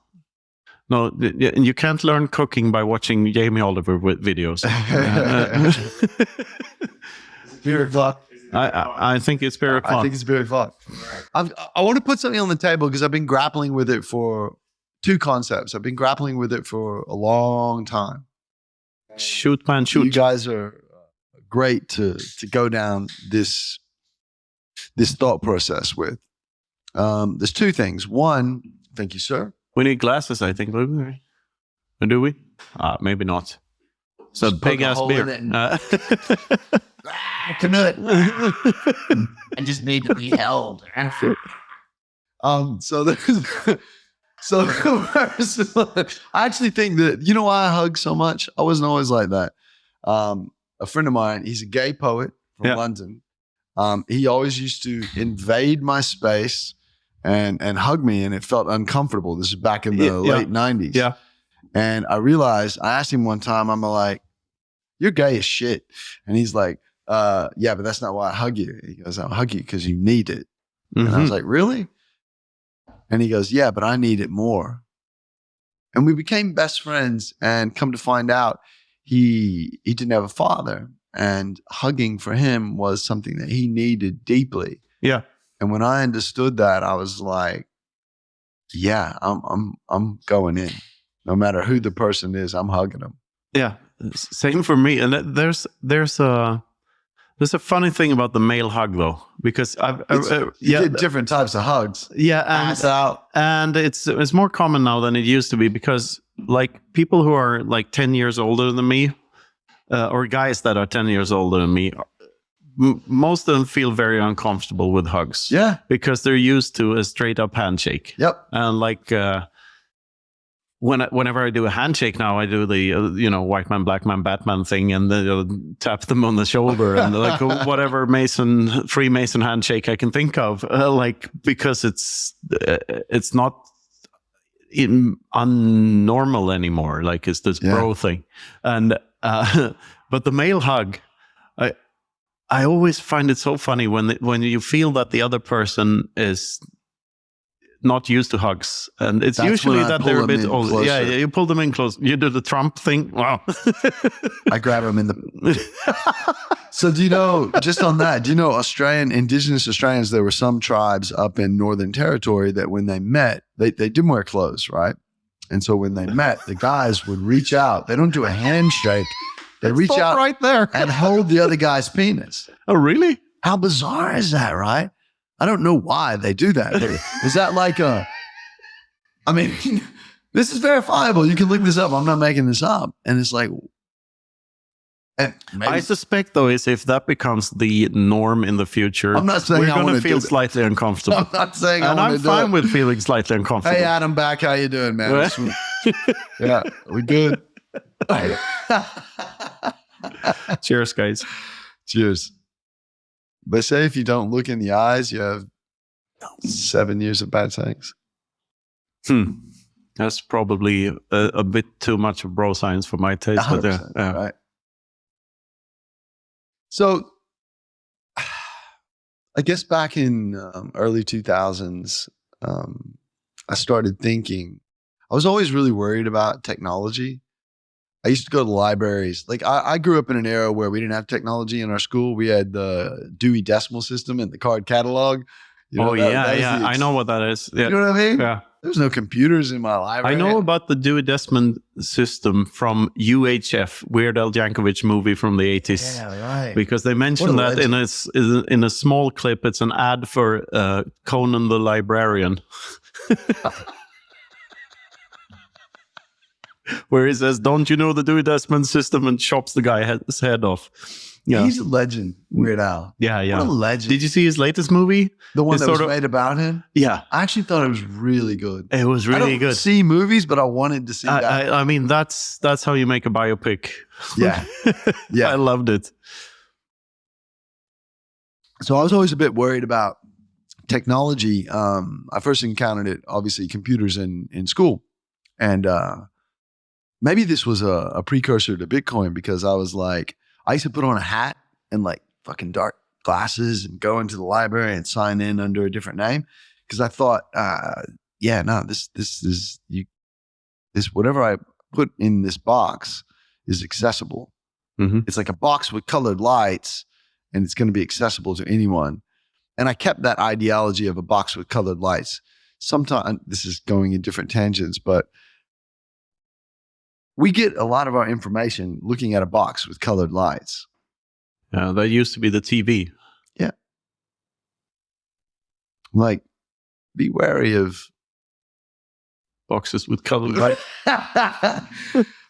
you can't learn cooking by watching Jamie Oliver videos. Spirit fuck. I think it's spirit fuck. I think it's spirit fuck. I want to put something on the table because I've been grappling with it for two concepts. I've been grappling with it for a long time. Shoot, man, shoot. You guys are great to go down this thought process with. There's two things. One, thank you, sir. We need glasses, I think. Do we? Maybe not. So big ass beer. Canut. I just need to be held. So I actually think that, you know why I hug so much? I wasn't always like that. A friend of mine, he's a gay poet from London. He always used to invade my space and hug me, and it felt uncomfortable. This is back in the late 90s. Yeah. And I realized, I asked him one time, I'm like, you're gay as shit. And he's like, yeah, but that's not why I hug you. He goes, I'll hug you because you need it. And I was like, really? And he goes, yeah, but I need it more. And we became best friends, and come to find out, he didn't have a father, and hugging for him was something that he needed deeply. Yeah. And when I understood that, I was like, yeah, I'm going in. No matter who the person is, I'm hugging them. Yeah. Same for me. And there's a funny thing about the male hug, though, because you get different types of hugs. Yeah, ass out, and it's more common now than it used to be, because like people who are like 10 years older than me, or guys that are 10 years older than me, most of them feel very uncomfortable with hugs. Yeah, because they're used to a straight up handshake. Yep, and like. Whenever I do a handshake now, I do the white man, black man, Batman thing, and then tap them on the shoulder and like whatever Freemason handshake I can think of, like, because it's not unnormal anymore. Like, it's this bro thing, and but the male hug, I always find it so funny when you feel that the other person is not used to hugs, and it's usually that they're a bit older. Yeah, you pull them in close. You do the Trump thing. Wow. I grab them in the. So do you know? Just on that, do you know indigenous Australians? There were some tribes up in Northern Territory that when they met, they didn't wear clothes, right? And so when they met, the guys would reach out. They don't do a handshake. They reach out right there and hold the other guy's penis. Oh, really? How bizarre is that, right? I don't know why they do that. Is that like I mean, this is verifiable. You can look this up. I'm not making this up. And it's like, I suspect, though, is if that becomes the norm in the future, I'm not saying we're going to feel slightly uncomfortable. I'm not saying and I'm fine with feeling slightly uncomfortable. Hey, Adam, back. How you doing, man? Yeah, we good. Cheers, guys. Cheers. They say if you don't look in the eyes, you have 7 years of bad sex. That's probably a bit too much of bro science for my taste. But right. So, I guess back in early 2000s, I started thinking, I was always really worried about technology. I used to go to libraries. Like I grew up in an era where we didn't have technology in our school. We had the Dewey Decimal System and the card catalog. You know, Oh, that yeah, was yeah. the I know what that is. Yeah. You know what I mean? Yeah. There's no computers in my library. I know about the Dewey Decimal System from UHF, Weird Al Yankovic movie from the 80s. Yeah, right. Because they mentioned What a that in a small clip. It's an ad for Conan the Librarian. Where he says, "Don't you know the Dewey Decimal System?" and chops the guy's head off. Yeah, He's a legend, Weird Al. yeah, yeah. What a legend. Did you see his latest movie? The one It's that was sort of- made about him? Yeah, I actually thought it was really good. it was I really don't good. see movies, but I wanted to see that. I mean, that's how you make a biopic. Yeah. Yeah. I loved it. So I was always a bit worried about technology. I first encountered it, obviously, computers in school. And maybe this was a precursor to Bitcoin, because I was like, I used to put on a hat and like fucking dark glasses and go into the library and sign in under a different name. Because I thought, this whatever I put in this box is accessible. Mm-hmm. It's like a box with colored lights, and it's going to be accessible to anyone. And I kept that ideology of a box with colored lights. Sometimes this is going in different tangents, but we get a lot of our information looking at a box with colored lights. Yeah, that used to be the TV. Like, be wary of. Boxes with colored lights.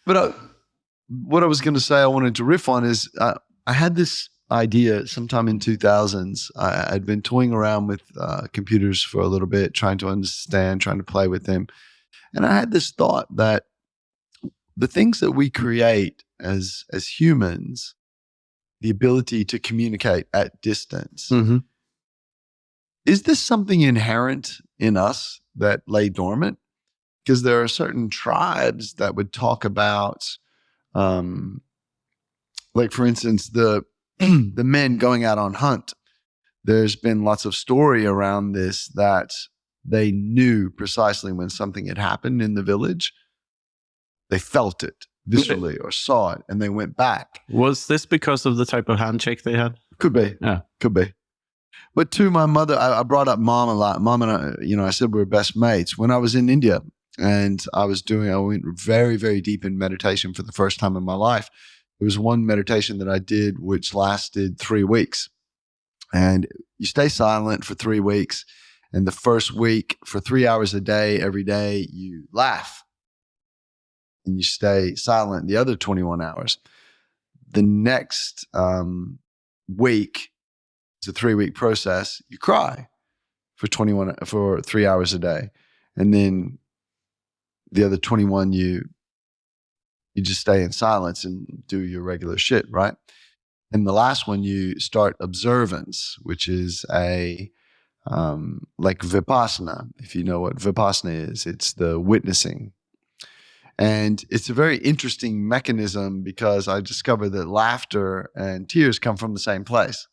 But what I was going to say, I wanted to riff on is I had this idea sometime in 2000s. I'd been toying around with computers for a little bit, trying to understand, trying to play with them. And I had this thought that the things that we create as humans, the ability to communicate at distance, Mm-hmm. is this something inherent in us that lay dormant? Because there are certain tribes that would talk about, like for instance, the men going out on hunt. There's been lots of story around this, that they knew precisely when something had happened in the village. They felt it viscerally or saw it, and they went back. Was this because of the type of handshake they had? Could be. Yeah. Could be. But to my mother, I brought up mom a lot. Mom and I, I said we were best mates. When I was in India and I went very, very deep in meditation for the first time in my life. There was one meditation that I did which lasted 3 weeks. And you stay silent for 3 weeks. And the first week, for 3 hours a day, every day, you laugh. And you stay silent the other 21 hours. The next week, it's a 3-week process, you cry for 3 hours a day. And then the other 21, you just stay in silence and do your regular shit, right? And the last one, you start observance, which is like vipassana. If you know what vipassana is, it's the witnessing. And it's a very interesting mechanism, because I discovered that laughter and tears come from the same place.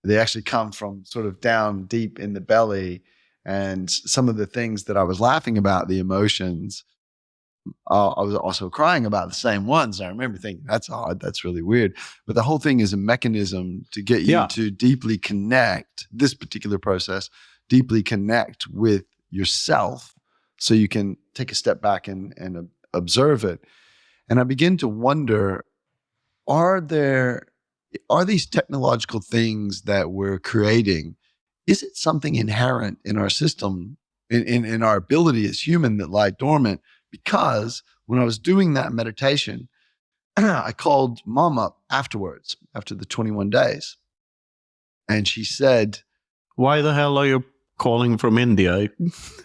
They actually come from sort of down deep in the belly. And some of the things that I was laughing about, the emotions, I was also crying about the same ones. I remember thinking, that's odd, that's really weird. But the whole thing is a mechanism to get you to deeply connect, this particular process, deeply connect with yourself, so you can take a step back and observe it. And I begin to wonder, are these technological things that we're creating, is it something inherent in our system, in our ability as human, that lie dormant? Because when I was doing that meditation, I called mom up afterwards, after the 21 days. And she said, "Why the hell are you calling from India?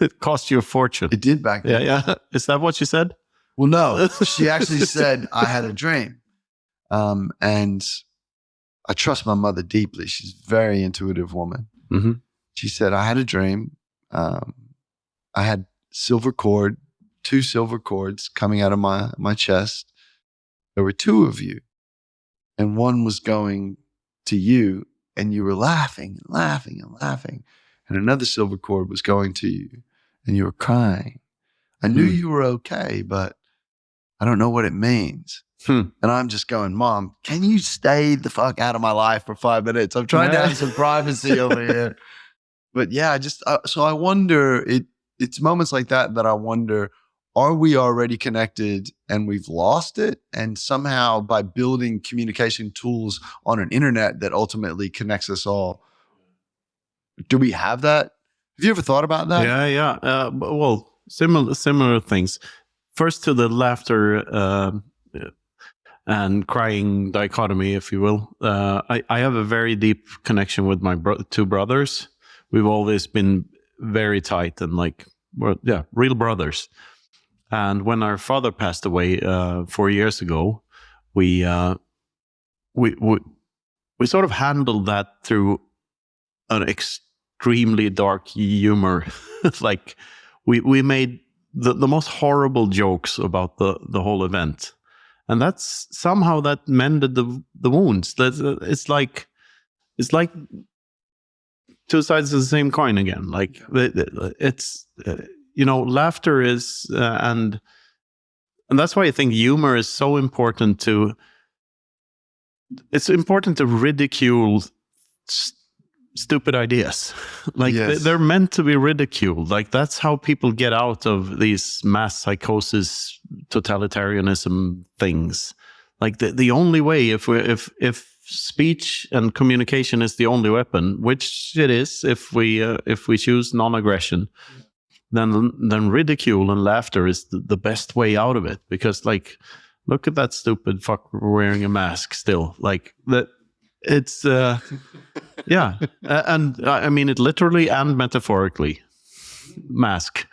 It cost you a fortune." it did back then. Yeah. Is that what she said? Well, no, she actually said, I had a dream. And I trust my mother deeply. She's a very intuitive woman. Mm-hmm. She said, I had a dream. I had two silver cords coming out of my chest. There were two of you, and one was going to you, and you were laughing and laughing and laughing. And another silver cord was going to you, and you were crying. I knew you were okay, but I don't know what it means. And I'm just going, Mom, can you stay the fuck out of my life for 5 minutes? I'm trying to have some privacy over here. but yeah, so I wonder, it's moments like that I wonder, are we already connected and we've lost it? And somehow by building communication tools on an internet that ultimately connects us all, do we have that? Have you ever thought about that? Yeah. Well, similar things. First to the laughter and crying dichotomy, if you will. I have a very deep connection with my two brothers. We've always been very tight and real brothers. And when our father passed away 4 years ago, we sort of handled that through an extremely dark humor. Like we made the most horrible jokes about the whole event, and that's somehow that mended the wounds. It's like two sides of the same coin again. Like it's laughter is and that's why I think humor is so important to. It's important to ridicule stupid ideas. Like Yes. they're meant to be ridiculed. Like that's how people get out of these mass psychosis, totalitarianism things. Like the only way, if speech and communication is the only weapon, which it is, if we choose non-aggression, then ridicule and laughter is the best way out of it. Because like, look at that stupid fuck wearing a mask still. Like that. It's yeah, and I mean it literally and metaphorically. Mask,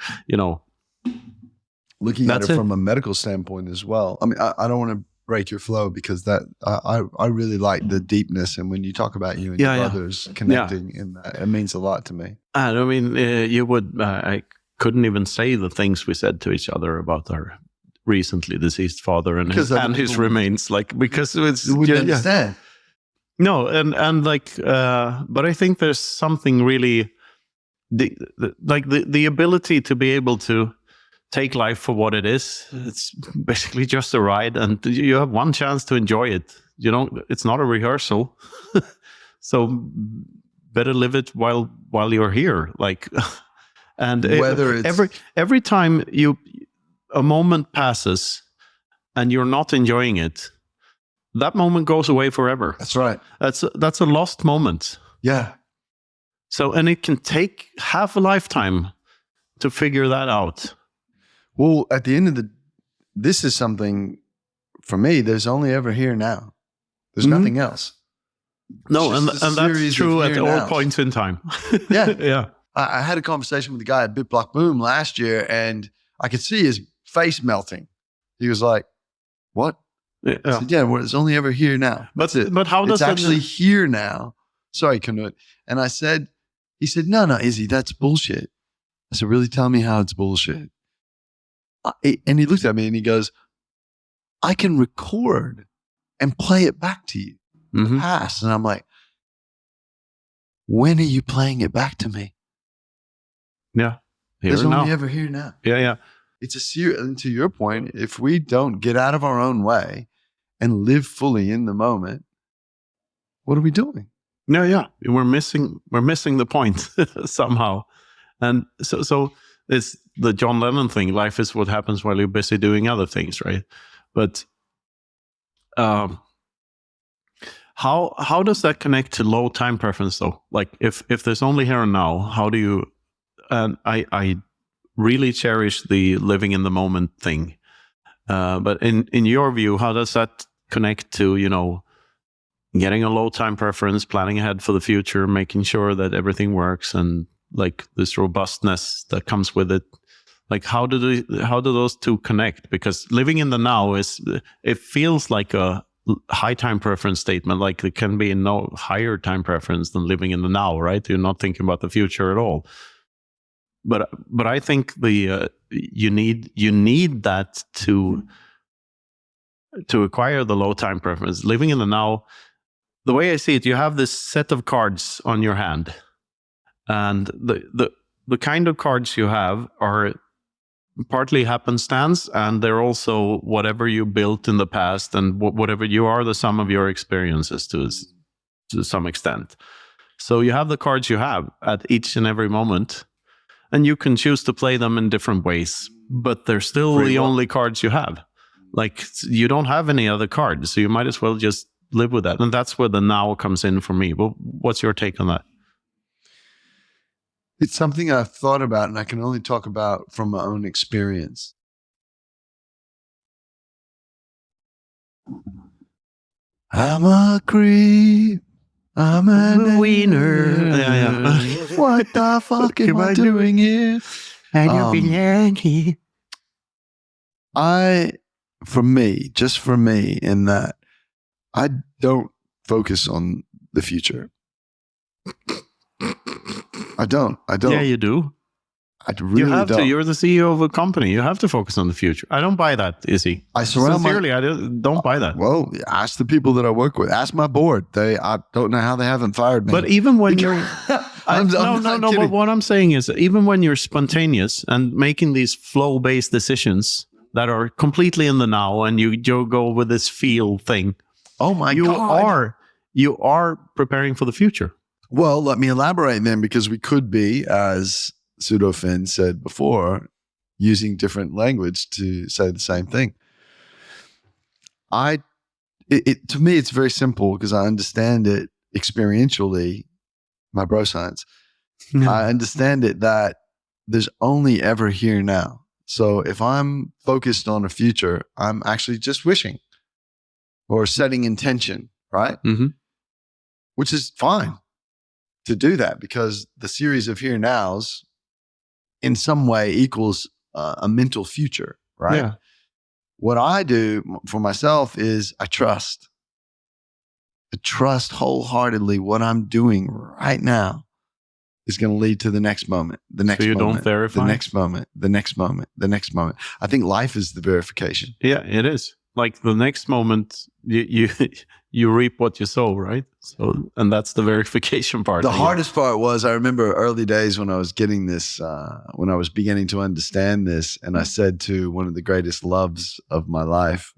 Looking at That's it it. from a medical standpoint as well. I mean, I don't want to break your flow because that I really like the deepness, and when you talk about you and your brothers connecting in that, it means a lot to me. And I mean, you would. I couldn't even say the things we said to each other about our recently deceased father and his remains, like because it's You wouldn't understand. No, and like, but I think there's something really, the ability to be able to take life for what it is. It's basically just a ride, and you have one chance to enjoy it. It's not a rehearsal, so better live it while you're here. Like, and Whether it's every time a moment passes, and you're not enjoying it. That moment goes away forever. That's right. That's a lost moment. Yeah. So, and it can take half a lifetime to figure that out. Well, at the end of this is something for me. There's only ever here now. There's nothing else. No, It's and just a that's series true of at here all nows. points in time. Yeah. Yeah. I had a conversation with a guy at BitBlock Boom last year, and I could see his face melting. He was like, "What?" I Yeah. said, "Yeah, well, it's only ever here now. But That's it. but how does It's that actually here now." Sorry, Knut. And he said, no, Izzy, that's bullshit. I said, really? Tell me how it's bullshit. And he looked at me and he goes, I can record and play it back to you. Mhm. Past. And I'm like, when are you playing it back to me? Yeah. Here There's now. only ever here now. Yeah. It's and to your point, if we don't get out of our own way and live fully in the moment, what are we doing? Yeah. We're missing the point somehow. And so it's the John Lennon thing. Life is what happens while you're busy doing other things, right? But how does that connect to low time preference though? Like if there's only here and now, how do you? And I really cherish the living in the moment thing. But in your view, how does that connect to getting a low time preference, planning ahead for the future, making sure that everything works, and like this robustness that comes with it? Like how do those two connect? Because living in the now it feels like a high time preference statement. Like there can be no higher time preference than living in the now, right? You're not thinking about the future at all. But I think you need that to acquire the low time preference. Living in the now, the way I see it, you have this set of cards on your hand, and the kind of cards you have are partly happenstance, and they're also whatever you built in the past, and whatever you are, the sum of your experiences to some extent. So you have the cards you have at each and every moment, and you can choose to play them in different ways, but they're still the only cards you have. Like, you don't have any other cards, so you might as well just live with that. And that's where the now comes in for me. Well, what's your take on that? It's something I've thought about, and I can only talk about from my own experience. I'm a creep. I'm a wiener. Yeah. What the fuck am I doing here? I don't belong here. For me, in that I don't focus on the future. I don't. Yeah, you do. I really You have don't. to. You're the CEO of a company. You have to focus on the future. I don't buy that, Izzy. I surround Sincerely, I don't buy that. Well, ask the people that I work with. Ask my board. I don't know how they haven't fired me. But even when you're... No. kidding. But what I'm saying is, even when you're spontaneous and making these flow-based decisions that are completely in the now, and you go with this feel thing, Oh my God. You are preparing for the future. Well, let me elaborate then, because we could be, as Pseudofin said before, using different language to say the same thing. To me, it's very simple because I understand it experientially, my bro science. I understand it that there's only ever here now. So if I'm focused on a future, I'm actually just wishing or setting intention, right? Mm-hmm. Which is fine to do that, because the series of here nows in some way equals a mental future, right? Yeah. What I do for myself is I trust wholeheartedly what I'm doing right now is going to lead to the next moment, the next So you moment, don't verify? the next moment, the next moment, the next moment. I think life is the verification. Yeah, it is. Like the next moment, you reap what you sow, right? So, and that's the verification part. The hardest part was, I remember early days when I was getting this, when I was beginning to understand this, and I said to one of the greatest loves of my life,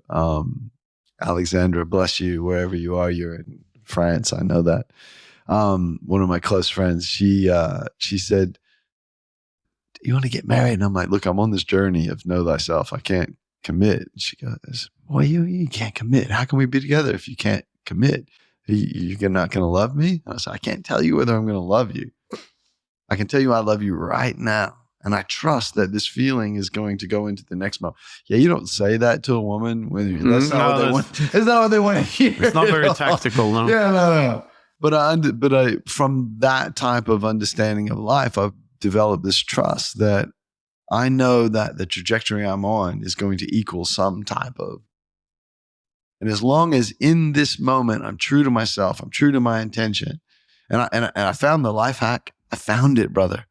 Alexandra, bless you, wherever you are, you're in France, I know that. One of my close friends, she said, "Do you want to get married?" And I'm like, "Look, I'm on this journey of know thyself. I can't commit." And she goes, "Well, you can't commit. How can we be together if you can't commit? You're not going to love me?" I said, "I can't tell you whether I'm going to love you. I can tell you I love you right now. And I trust that this feeling is going to go into the next moment." Yeah, you don't say that to a woman when that's not what they want. It's not what they want to hear. It's not very tactical, no. Yeah, no. But I from that type of understanding of life, I've developed this trust that I know that the trajectory I'm on is going to equal some type of. And as long as in this moment I'm true to myself, I'm true to my intention, and I found the life hack. I found it, brother.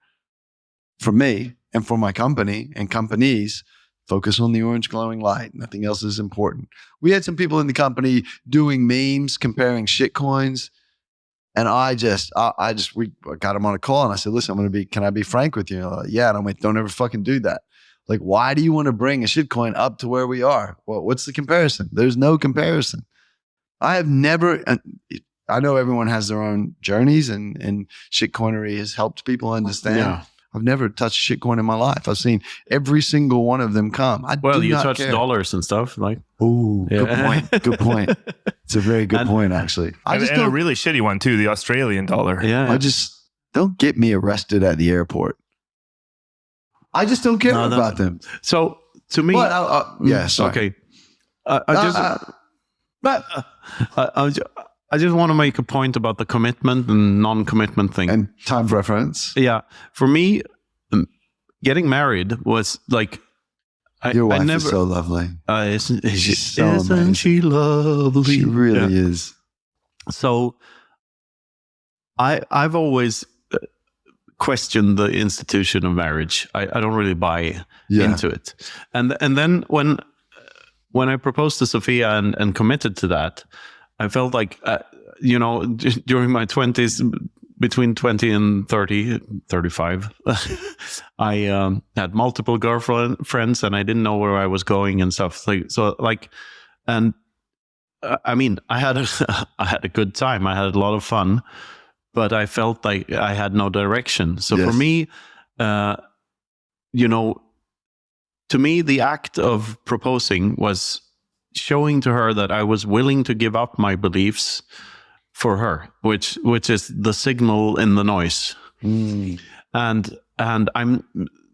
For me and for my company and companies, focus on the orange glowing light. Nothing else is important. We had some people in the company doing memes comparing shit coins. And we got him on a call and I said, "Listen, can I be frank with you?" Like, yeah. And I'm like, "Don't ever fucking do that. Like, why do you want to bring a shitcoin up to where we are? Well, what's the comparison? There's no comparison. I have never, I know everyone has their own journeys and shitcoinery has helped people understand. Yeah. I've never touched shitcoin in my life. I've seen every single one of them come. You touch dollars and stuff, like. Oh, Yeah. good point. Good point. It's a very good point, actually. And a really shitty one too, the Australian dollar. Yeah. Don't get me arrested at the airport. I just don't care about them. So to me, yeah, sorry. Okay. I just want to make a point about the commitment and non-commitment thing. And time preference. Yeah. For me, getting married was like... Your wife is so lovely. Isn't amazing. she lovely? She really is. So I've always questioned the institution of marriage. I don't really buy into it. And then when I proposed to Sophia and committed to that, I felt like, during my 20s, between 20 and 30, 35, I had multiple girlfriends and I didn't know where I was going and stuff. I had a good time. I had a lot of fun, but I felt like I had no direction. So Yes. for me, to me, the act of proposing was showing to her that I was willing to give up my beliefs for her, which is the signal in the noise. And I'm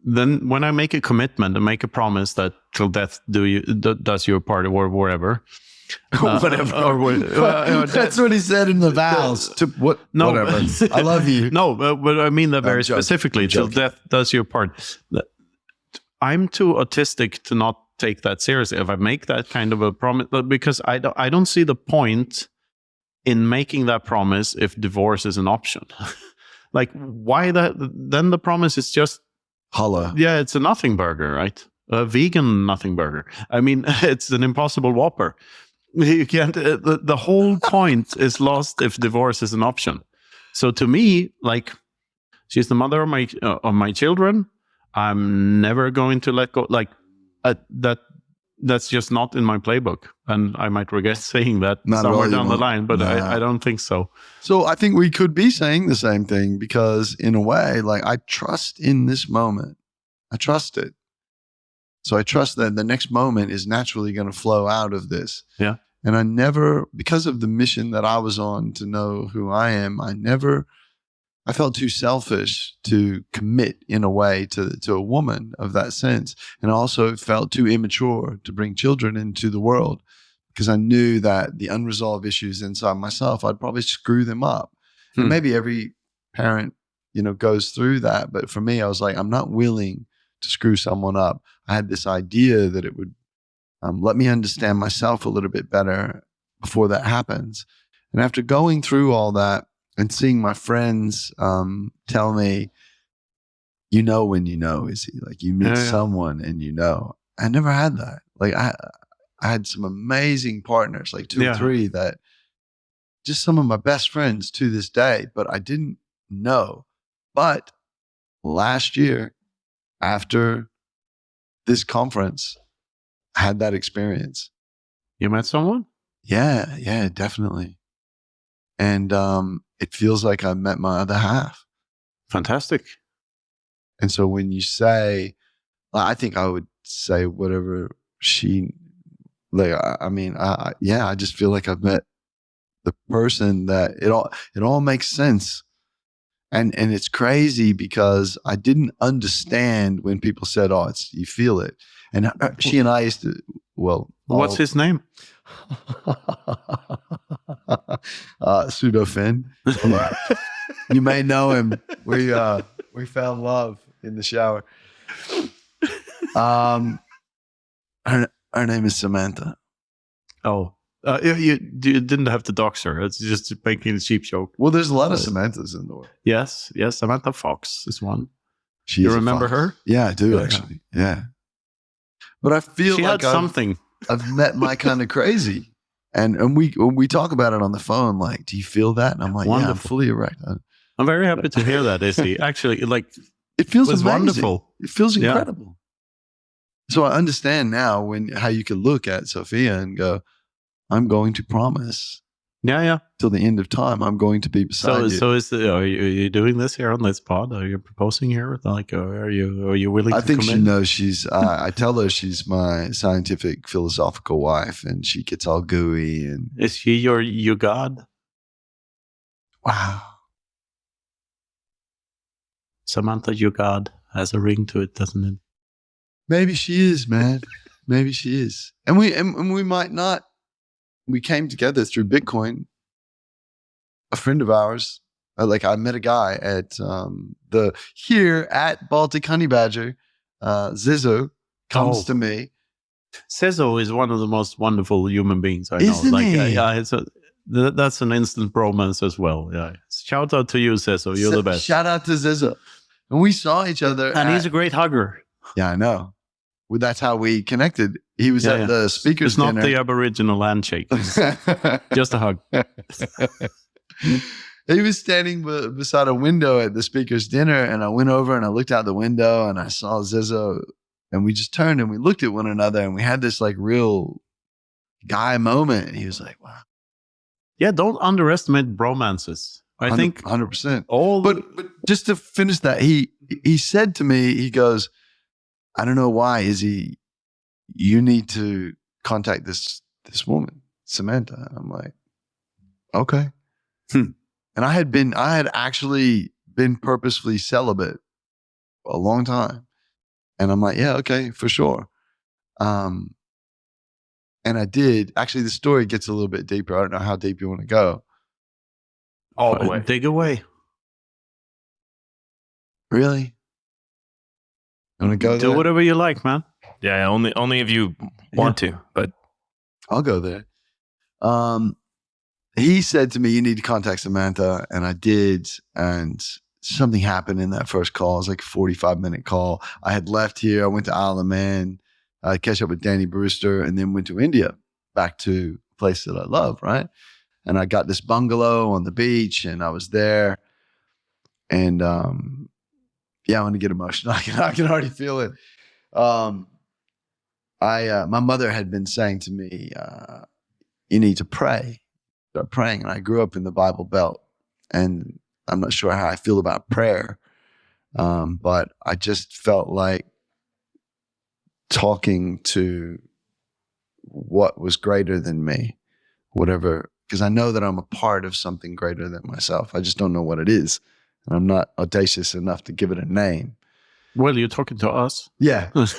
then when I make a commitment and make a promise that till death does your part or wherever. Whatever. That's what he said in the vows. Whatever. I love you. No, but I mean that very specifically. Till death does your part. I'm too autistic to not take that seriously. If I make that kind of a promise, because I don't see the point in making that promise if divorce is an option. Like, why that? Then the promise is just hollow. Yeah, it's a nothing burger, right? A vegan nothing burger. I mean, it's an impossible Whopper. You can't. The whole point is lost if divorce is an option. So to me, like, she's the mother of my children. I'm never going to let go. Like that's just not in my playbook, and I might regret saying that somewhere down the line. But I don't think so. So I think we could be saying the same thing, because in a way, like, I trust in this moment. I trust it. So I trust that the next moment is naturally going to flow out of this. Yeah. And I never, because of the mission that I was on to know who I am, I felt too selfish to commit in a way to a woman of that sense. And I also felt too immature to bring children into the world, because I knew that the unresolved issues inside myself, I'd probably screw them up. And maybe every parent, goes through that. But for me, I was like, I'm not willing to screw someone up. I had this idea that it would let me understand myself a little bit better before that happens. And after going through all that and seeing my friends tell me, when you know, Izzy, like, you meet someone and I never had that. Like, I had some amazing partners, like 2 or 3, that just some of my best friends to this day, but I didn't know. But last year, after this conference, I had that experience. You met someone? Yeah, definitely. And it feels like I met my other half. Fantastic. And so when you say, I think I would say whatever she, like, I just feel like I've met the person that it all makes sense. And it's crazy, because I didn't understand when people said, "Oh, you feel it." And she and I used to, what's his name? Pseudo Finn. You may know him. We found love in the shower. Her name is Samantha. Oh, you didn't have to dox her. It's just making a cheap joke. Well, there's a lot of Samanthas in the world. Yes. Samantha Fox is one. You remember her? Yeah, I do, actually. Yeah. But I feel she like had something. I've met my kind of crazy. And when we talk about it on the phone, like, do you feel that? And I'm like, wonderful. Yeah, I'm fully erect. I'm very happy to hear that, Izzy. Actually, like, it feels amazing. Wonderful. It feels incredible. So I understand now how you can look at Sophia and go, I'm going to promise. Yeah. Till the end of time, I'm going to be beside you. So are you doing this here on this pod? Are you proposing here? Like, are you willing to commit? I think she knows she's, I tell her she's my scientific, philosophical wife, and she gets all gooey. And is she your Jugaad? Wow. Samantha Jugaad has a ring to it, doesn't it? Maybe she is, man. Maybe she is. And we might not. We came together through Bitcoin. A friend of ours, I met a guy at here at Baltic Honeybadger. Zizzo comes to me. Zizzo is one of the most wonderful human beings I know. Isn't he? Yeah, that's an instant bromance as well. Yeah. Shout out to you, Zizzo. You're the best. Shout out to Zizzo. And we saw each other. And he's a great hugger. Yeah, I know. Well, that's how we connected. He was at the speaker's dinner. It's not the Aboriginal handshake. Just a hug. He was standing beside a window at the speaker's dinner, and I went over and I looked out the window and I saw Zizzo, and we just turned and we looked at one another and we had this like real guy moment. And he was like, wow. Yeah, don't underestimate bromances. I think 100%. all. But just to finish that, he said to me, he goes, I don't know why, Izzy, you need to contact this woman, Samantha. And I'm like, okay. And I had actually been purposefully celibate a long time. And I'm like, yeah, okay, for sure. And I did. Actually, the story gets a little bit deeper. I don't know how deep you want to go. All the way. Dig away. Really? You want to go Do there? whatever you like, man. Yeah, only if you want to, but I'll go there. He said to me, you need to contact Samantha. And I did. And something happened in that first call. It was like a 45-minute call. I had left here. I went to Isle of Man. I catch up with Danny Brewster and then went to India, back to a place that I love, right? And I got this bungalow on the beach and I was there. And yeah, I want to get emotional. I can already feel it. My mother had been saying to me, you need to pray. Start praying. And I grew up in the Bible Belt. And I'm not sure how I feel about prayer. But I just felt like talking to what was greater than me, whatever, because I know that I'm a part of something greater than myself. I just don't know what it is. And I'm not audacious enough to give it a name. Well, you're talking to us. Yeah. And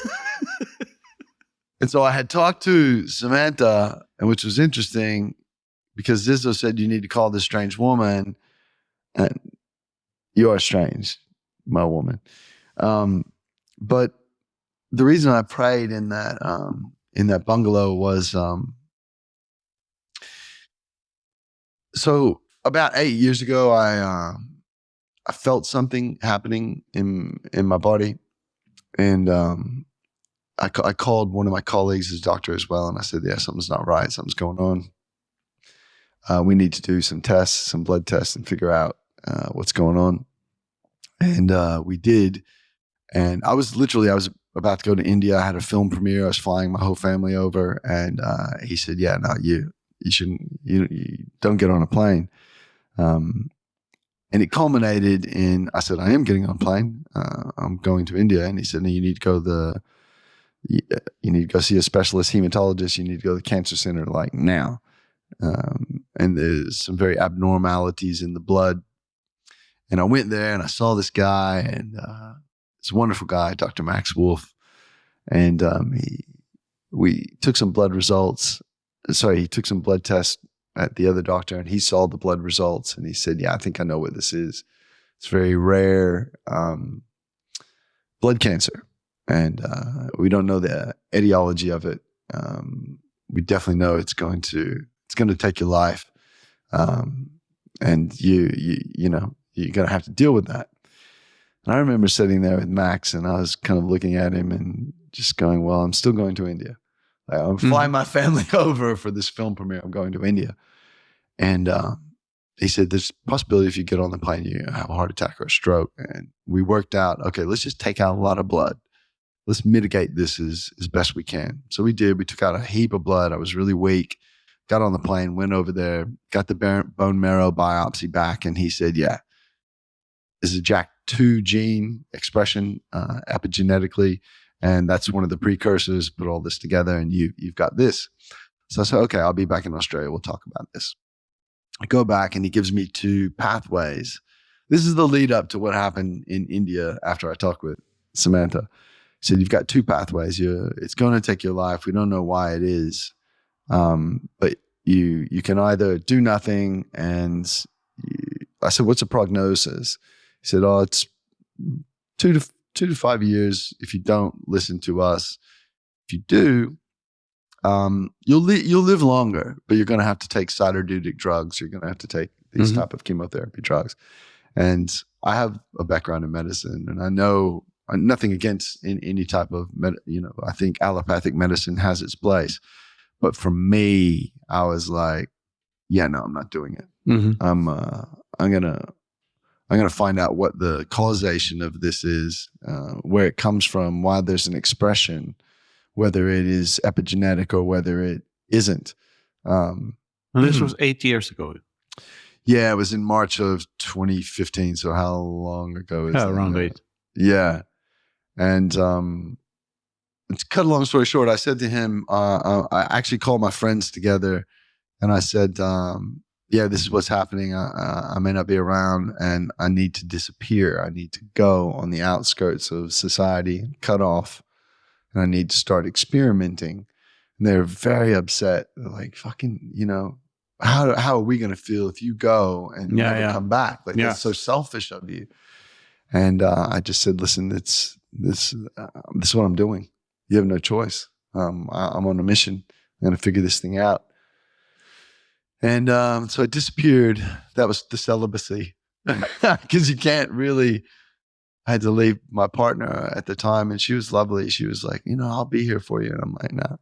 so I had talked to Samantha, and which was interesting because Zizzo said, you need to call this strange woman. And you are strange, my woman. But the reason I prayed in that bungalow was, so about 8 years ago, I felt something happening in my body, and I called one of my colleagues, his doctor as well, and I said, yeah, something's not right, something's going on. We need to do some tests, some blood tests, and figure out what's going on. And we did. And I was about to go to India. I had a film premiere. I was flying my whole family over. And he said, yeah, no, you shouldn't, you don't get on a plane. And it culminated in, I said, I am getting on a plane. I'm going to India. And he said, no, you need to go see a specialist hematologist. You need to go to the cancer center like now. And there's some very abnormalities in the blood. And I went there and I saw this guy, and it's a wonderful guy, Dr. Max Wolf. And we took some blood results. Sorry, he took some blood tests at the other doctor, and he saw the blood results, and he said, yeah, I think I know what this is. It's very rare blood cancer. And we don't know the etiology of it. We definitely know it's going to take your life. And you know, you're going to have to deal with that. And I remember sitting there with Max, and I was kind of looking at him and just going, well, I'm still going to India. Like, I'm flying my family over for this film premiere. I'm going to India. And he said, there's a possibility if you get on the plane, you have a heart attack or a stroke. And we worked out, okay, let's just take out a lot of blood. Let's mitigate this as best we can. So we did. We took out a heap of blood. I was really weak. Got on the plane, went over there, got the bone marrow biopsy back, and he said, yeah, this is a JAK2 gene expression epigenetically, and that's one of the precursors. Put all this together, and you've got this. So I said, okay, I'll be back in Australia. We'll talk about this. I go back, and he gives me 2 pathways. This is the lead up to what happened in India after I talked with Samantha. He said, you've got 2 pathways. It's going to take your life. We don't know why it is. But you can either do nothing, and I said, what's the prognosis? He said, oh, it's 2 to 5 years if you don't listen to us. If you do, you'll live longer, but you're going to have to take cytoreductic drugs. You're going to have to take these type of chemotherapy drugs. And I have a background in medicine, and I know nothing against any type of, I think allopathic medicine has its place. But for me, I was like, yeah, no, I'm not doing it. I'm gonna find out what the causation of this is, where it comes from, why there's an expression, whether it is epigenetic or whether it isn't. And this was 8 years ago. Yeah, it was in March of 2015. So how long ago is that? Around 8. Yeah. And to cut a long story short, I said to him, I actually called my friends together and I said, yeah, this is what's happening. I may not be around and I need to disappear. I need to go on the outskirts of society, cut off, and I need to start experimenting. And they're very upset. They're like, fucking, how are we going to feel if you go and never come back? Like, that's so selfish of you. And I just said, listen, this is what I'm doing. You have no choice. I'm on a mission. I'm going to figure this thing out. And so I disappeared. That was the celibacy. Because you can't really, I had to leave my partner at the time and she was lovely. She was like, I'll be here for you. And I'm like, no,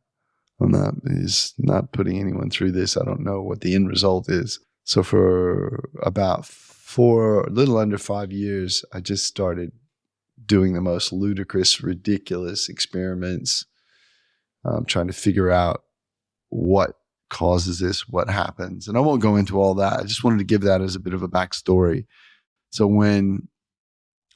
I'm not. He's not putting anyone through this. I don't know what the end result is. So for about a little under 5 years, I just started doing the most ludicrous, ridiculous experiments, trying to figure out what causes this, what happens. And I won't go into all that. I just wanted to give that as a bit of a backstory. So when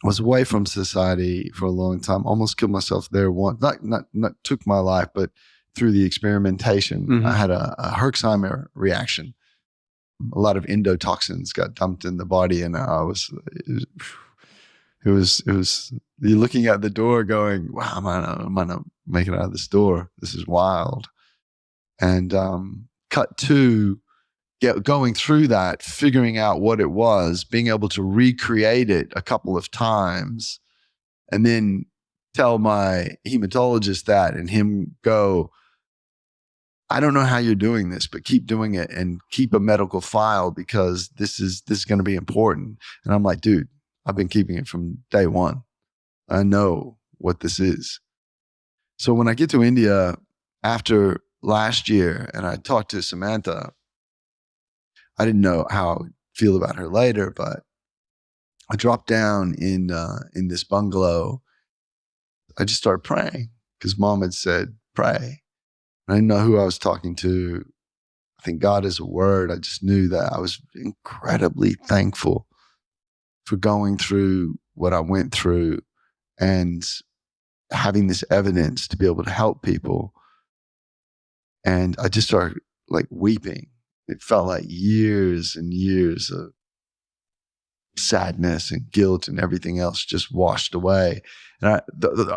I was away from society for a long time, almost killed myself there once, not took my life, but through the experimentation, I had a Herxheimer reaction. A lot of endotoxins got dumped in the body, and it was you're looking at the door going, wow, I might not make it out of this door. This is wild. And cut to going through that, figuring out what it was, being able to recreate it a couple of times, and then tell my hematologist that, and him go, I don't know how you're doing this, but keep doing it and keep a medical file because this is going to be important. And I'm like, dude, I've been keeping it from day one. I know what this is. So when I get to India after last year and I talked to Samantha, I didn't know how I would feel about her later, but I dropped down in this bungalow. I just started praying because Mom had said, pray. I didn't know who I was talking to. I think God is a word. I just knew that I was incredibly thankful for going through what I went through and having this evidence to be able to help people. And I just started like weeping. It felt like years and years of sadness and guilt and everything else just washed away. And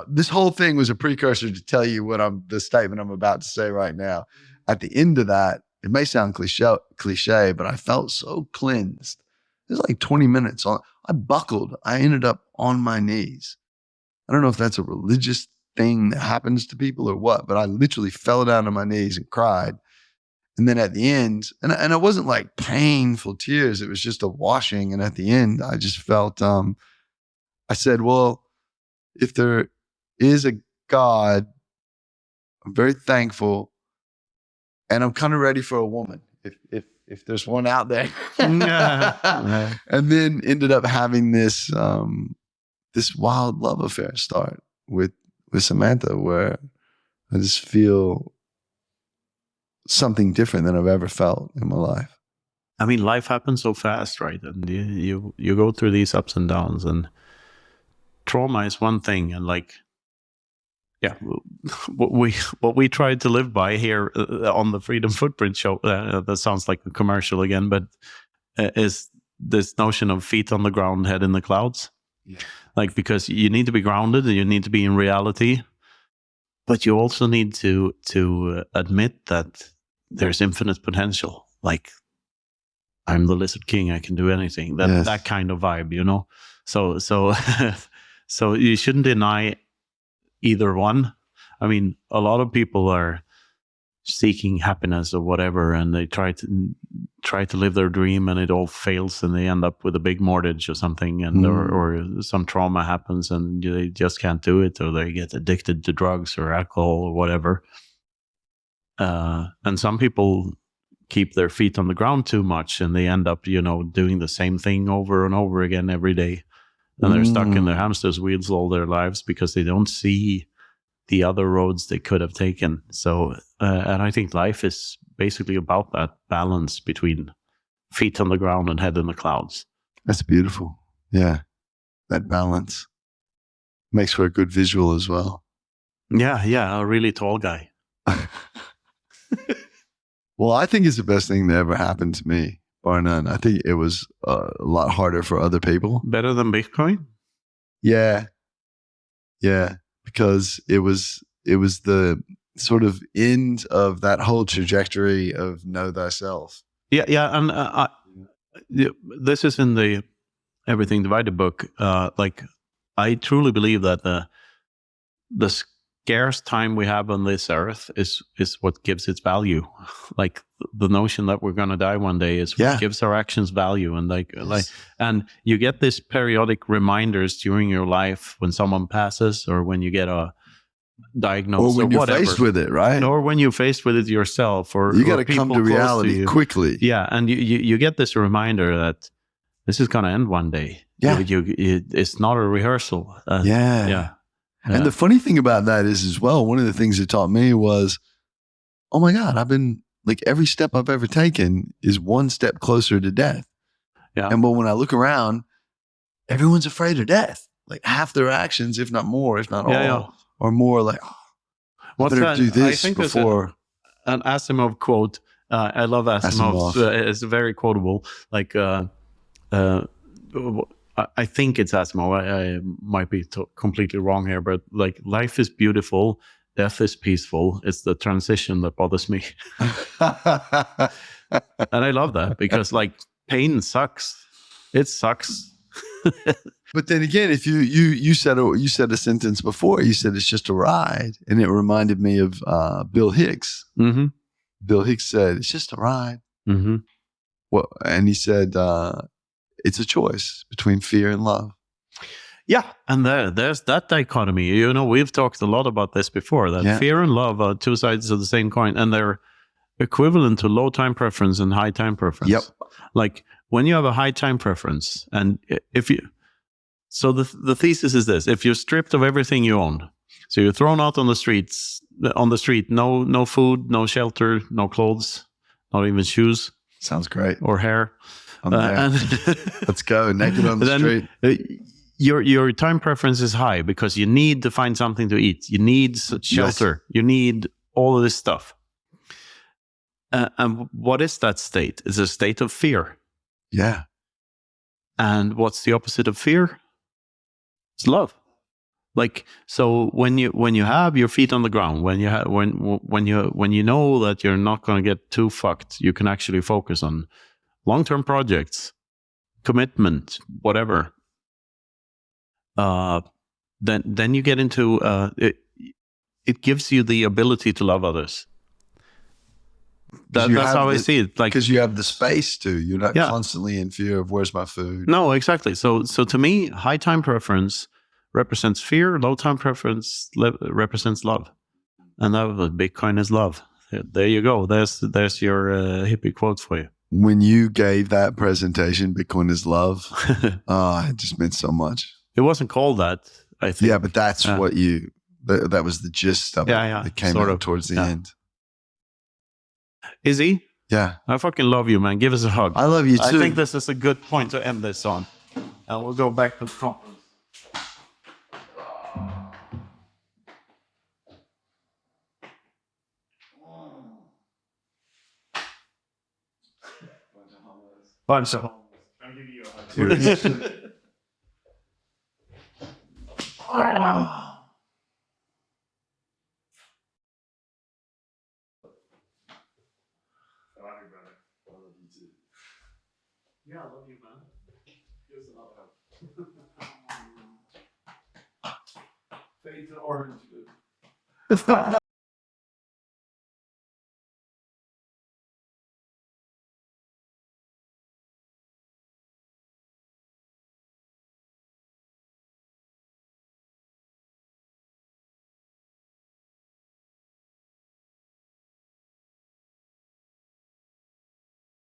this whole thing was a precursor to tell you the statement I'm about to say right now. At the end of that, it may sound cliche, but I felt so cleansed. It was like 20 minutes on. I buckled. I ended up on my knees. I don't know if that's a religious thing that happens to people or what, but I literally fell down on my knees and cried. And then at the end, and it wasn't like painful tears. It was just a washing. And at the end, I just felt, I said, well, if there is a God, I'm very thankful. And I'm kind of ready for a woman. If there's one out there. And then ended up having this wild love affair start with Samantha, where I just feel something different than I've ever felt in my life. I mean, life happens so fast, right? And you go through these ups and downs, and trauma is one thing. And like, yeah, what we tried to live by here on the Freedom Footprint show, that sounds like a commercial again, but is this notion of feet on the ground, head in the clouds. Yeah. Like, because you need to be grounded and you need to be in reality, but you also need to admit that there's infinite potential. Like, I'm the Lizard King, I can do anything. That kind of vibe, you know? So so you shouldn't deny either one. I mean, a lot of people are seeking happiness or whatever, and they try to live their dream, and it all fails, and they end up with a big mortgage or something, and or some trauma happens, and they just can't do it, or they get addicted to drugs or alcohol or whatever. And some people keep their feet on the ground too much, and they end up, doing the same thing over and over again every day. And they're stuck in their hamster's wheels all their lives because they don't see the other roads they could have taken. So, and I think life is basically about that balance between feet on the ground and head in the clouds. That's beautiful. Yeah. That balance makes for a good visual as well. Yeah, a really tall guy. Well, I think it's the best thing that ever happened to me, bar none. I think it was a lot harder for other people. Better than Bitcoin? Yeah. Yeah. Because it was the sort of end of that whole trajectory of know thyself. Yeah, and this is in the Everything Divided book. Like, I truly believe that the scarce time we have on this earth is what gives its value. Like the notion that we're going to die one day is what gives our actions value. And like and you get this periodic reminders during your life when someone passes or when you get a diagnosis or when or you're whatever. faced with it, right? Or when you're faced with it yourself, or you got to people come to close reality quickly. Yeah, and you get this reminder that this is going to end one day. Yeah, it's not a rehearsal. Yeah. And the funny thing about that is as well, one of the things it taught me was, oh my God, I've been like every step I've ever taken is one step closer to death. Yeah. And but when I look around, everyone's afraid of death. Like half their actions, if not more, if not all, are more like, I better do this before. An Asimov quote. I love Asimov. It's very quotable. Like, I think it's Asimov. I might be completely wrong here, but like, life is beautiful, death is peaceful. It's the transition that bothers me. And I love that because like pain sucks. It sucks. But then again, if you said a sentence before, you said it's just a ride, and it reminded me of Bill Hicks. Mm-hmm. Bill Hicks said it's just a ride. Mm-hmm. Well, and he said it's a choice between fear and love. Yeah, and there's that dichotomy. You know, we've talked a lot about this before. That fear and love are two sides of the same coin, and they're equivalent to low time preference and high time preference. Yep. Like when you have a high time preference, and if you, so the thesis is this: if you're stripped of everything you own, so you're thrown out on the street, no food, no shelter, no clothes, not even shoes. Sounds great. Or hair. Let's go naked on the street. Your time preference is high because you need to find something to eat. You need shelter. Yes. You need all of this stuff. And what is that state? It's a state of fear. Yeah. And what's the opposite of fear? It's love. Like, so when you have your feet on the ground, when you know that you're not going to get too fucked, you can actually focus on long-term projects, commitment, whatever. Then you get into it gives you the ability to love others. That's how I see it. Like, because you have the space to. You're not constantly in fear of where's my food. No, exactly. So to me, high time preference represents fear. Low time preference represents love, and that was Bitcoin is love. There you go. There's your hippie quote for you. When you gave that presentation, Bitcoin is love. It just meant so much. It wasn't called that, I think. Yeah, but that's what that was the gist of it. It came out towards the end. Izzy? Yeah. I fucking love you, man. Give us a hug. I love you too. I think this is a good point to end this on. And we'll go back to the conference. Bunch of homeless. I'm giving you a hug. Yeah, I love you, man. Here's another hug. Fade to orange.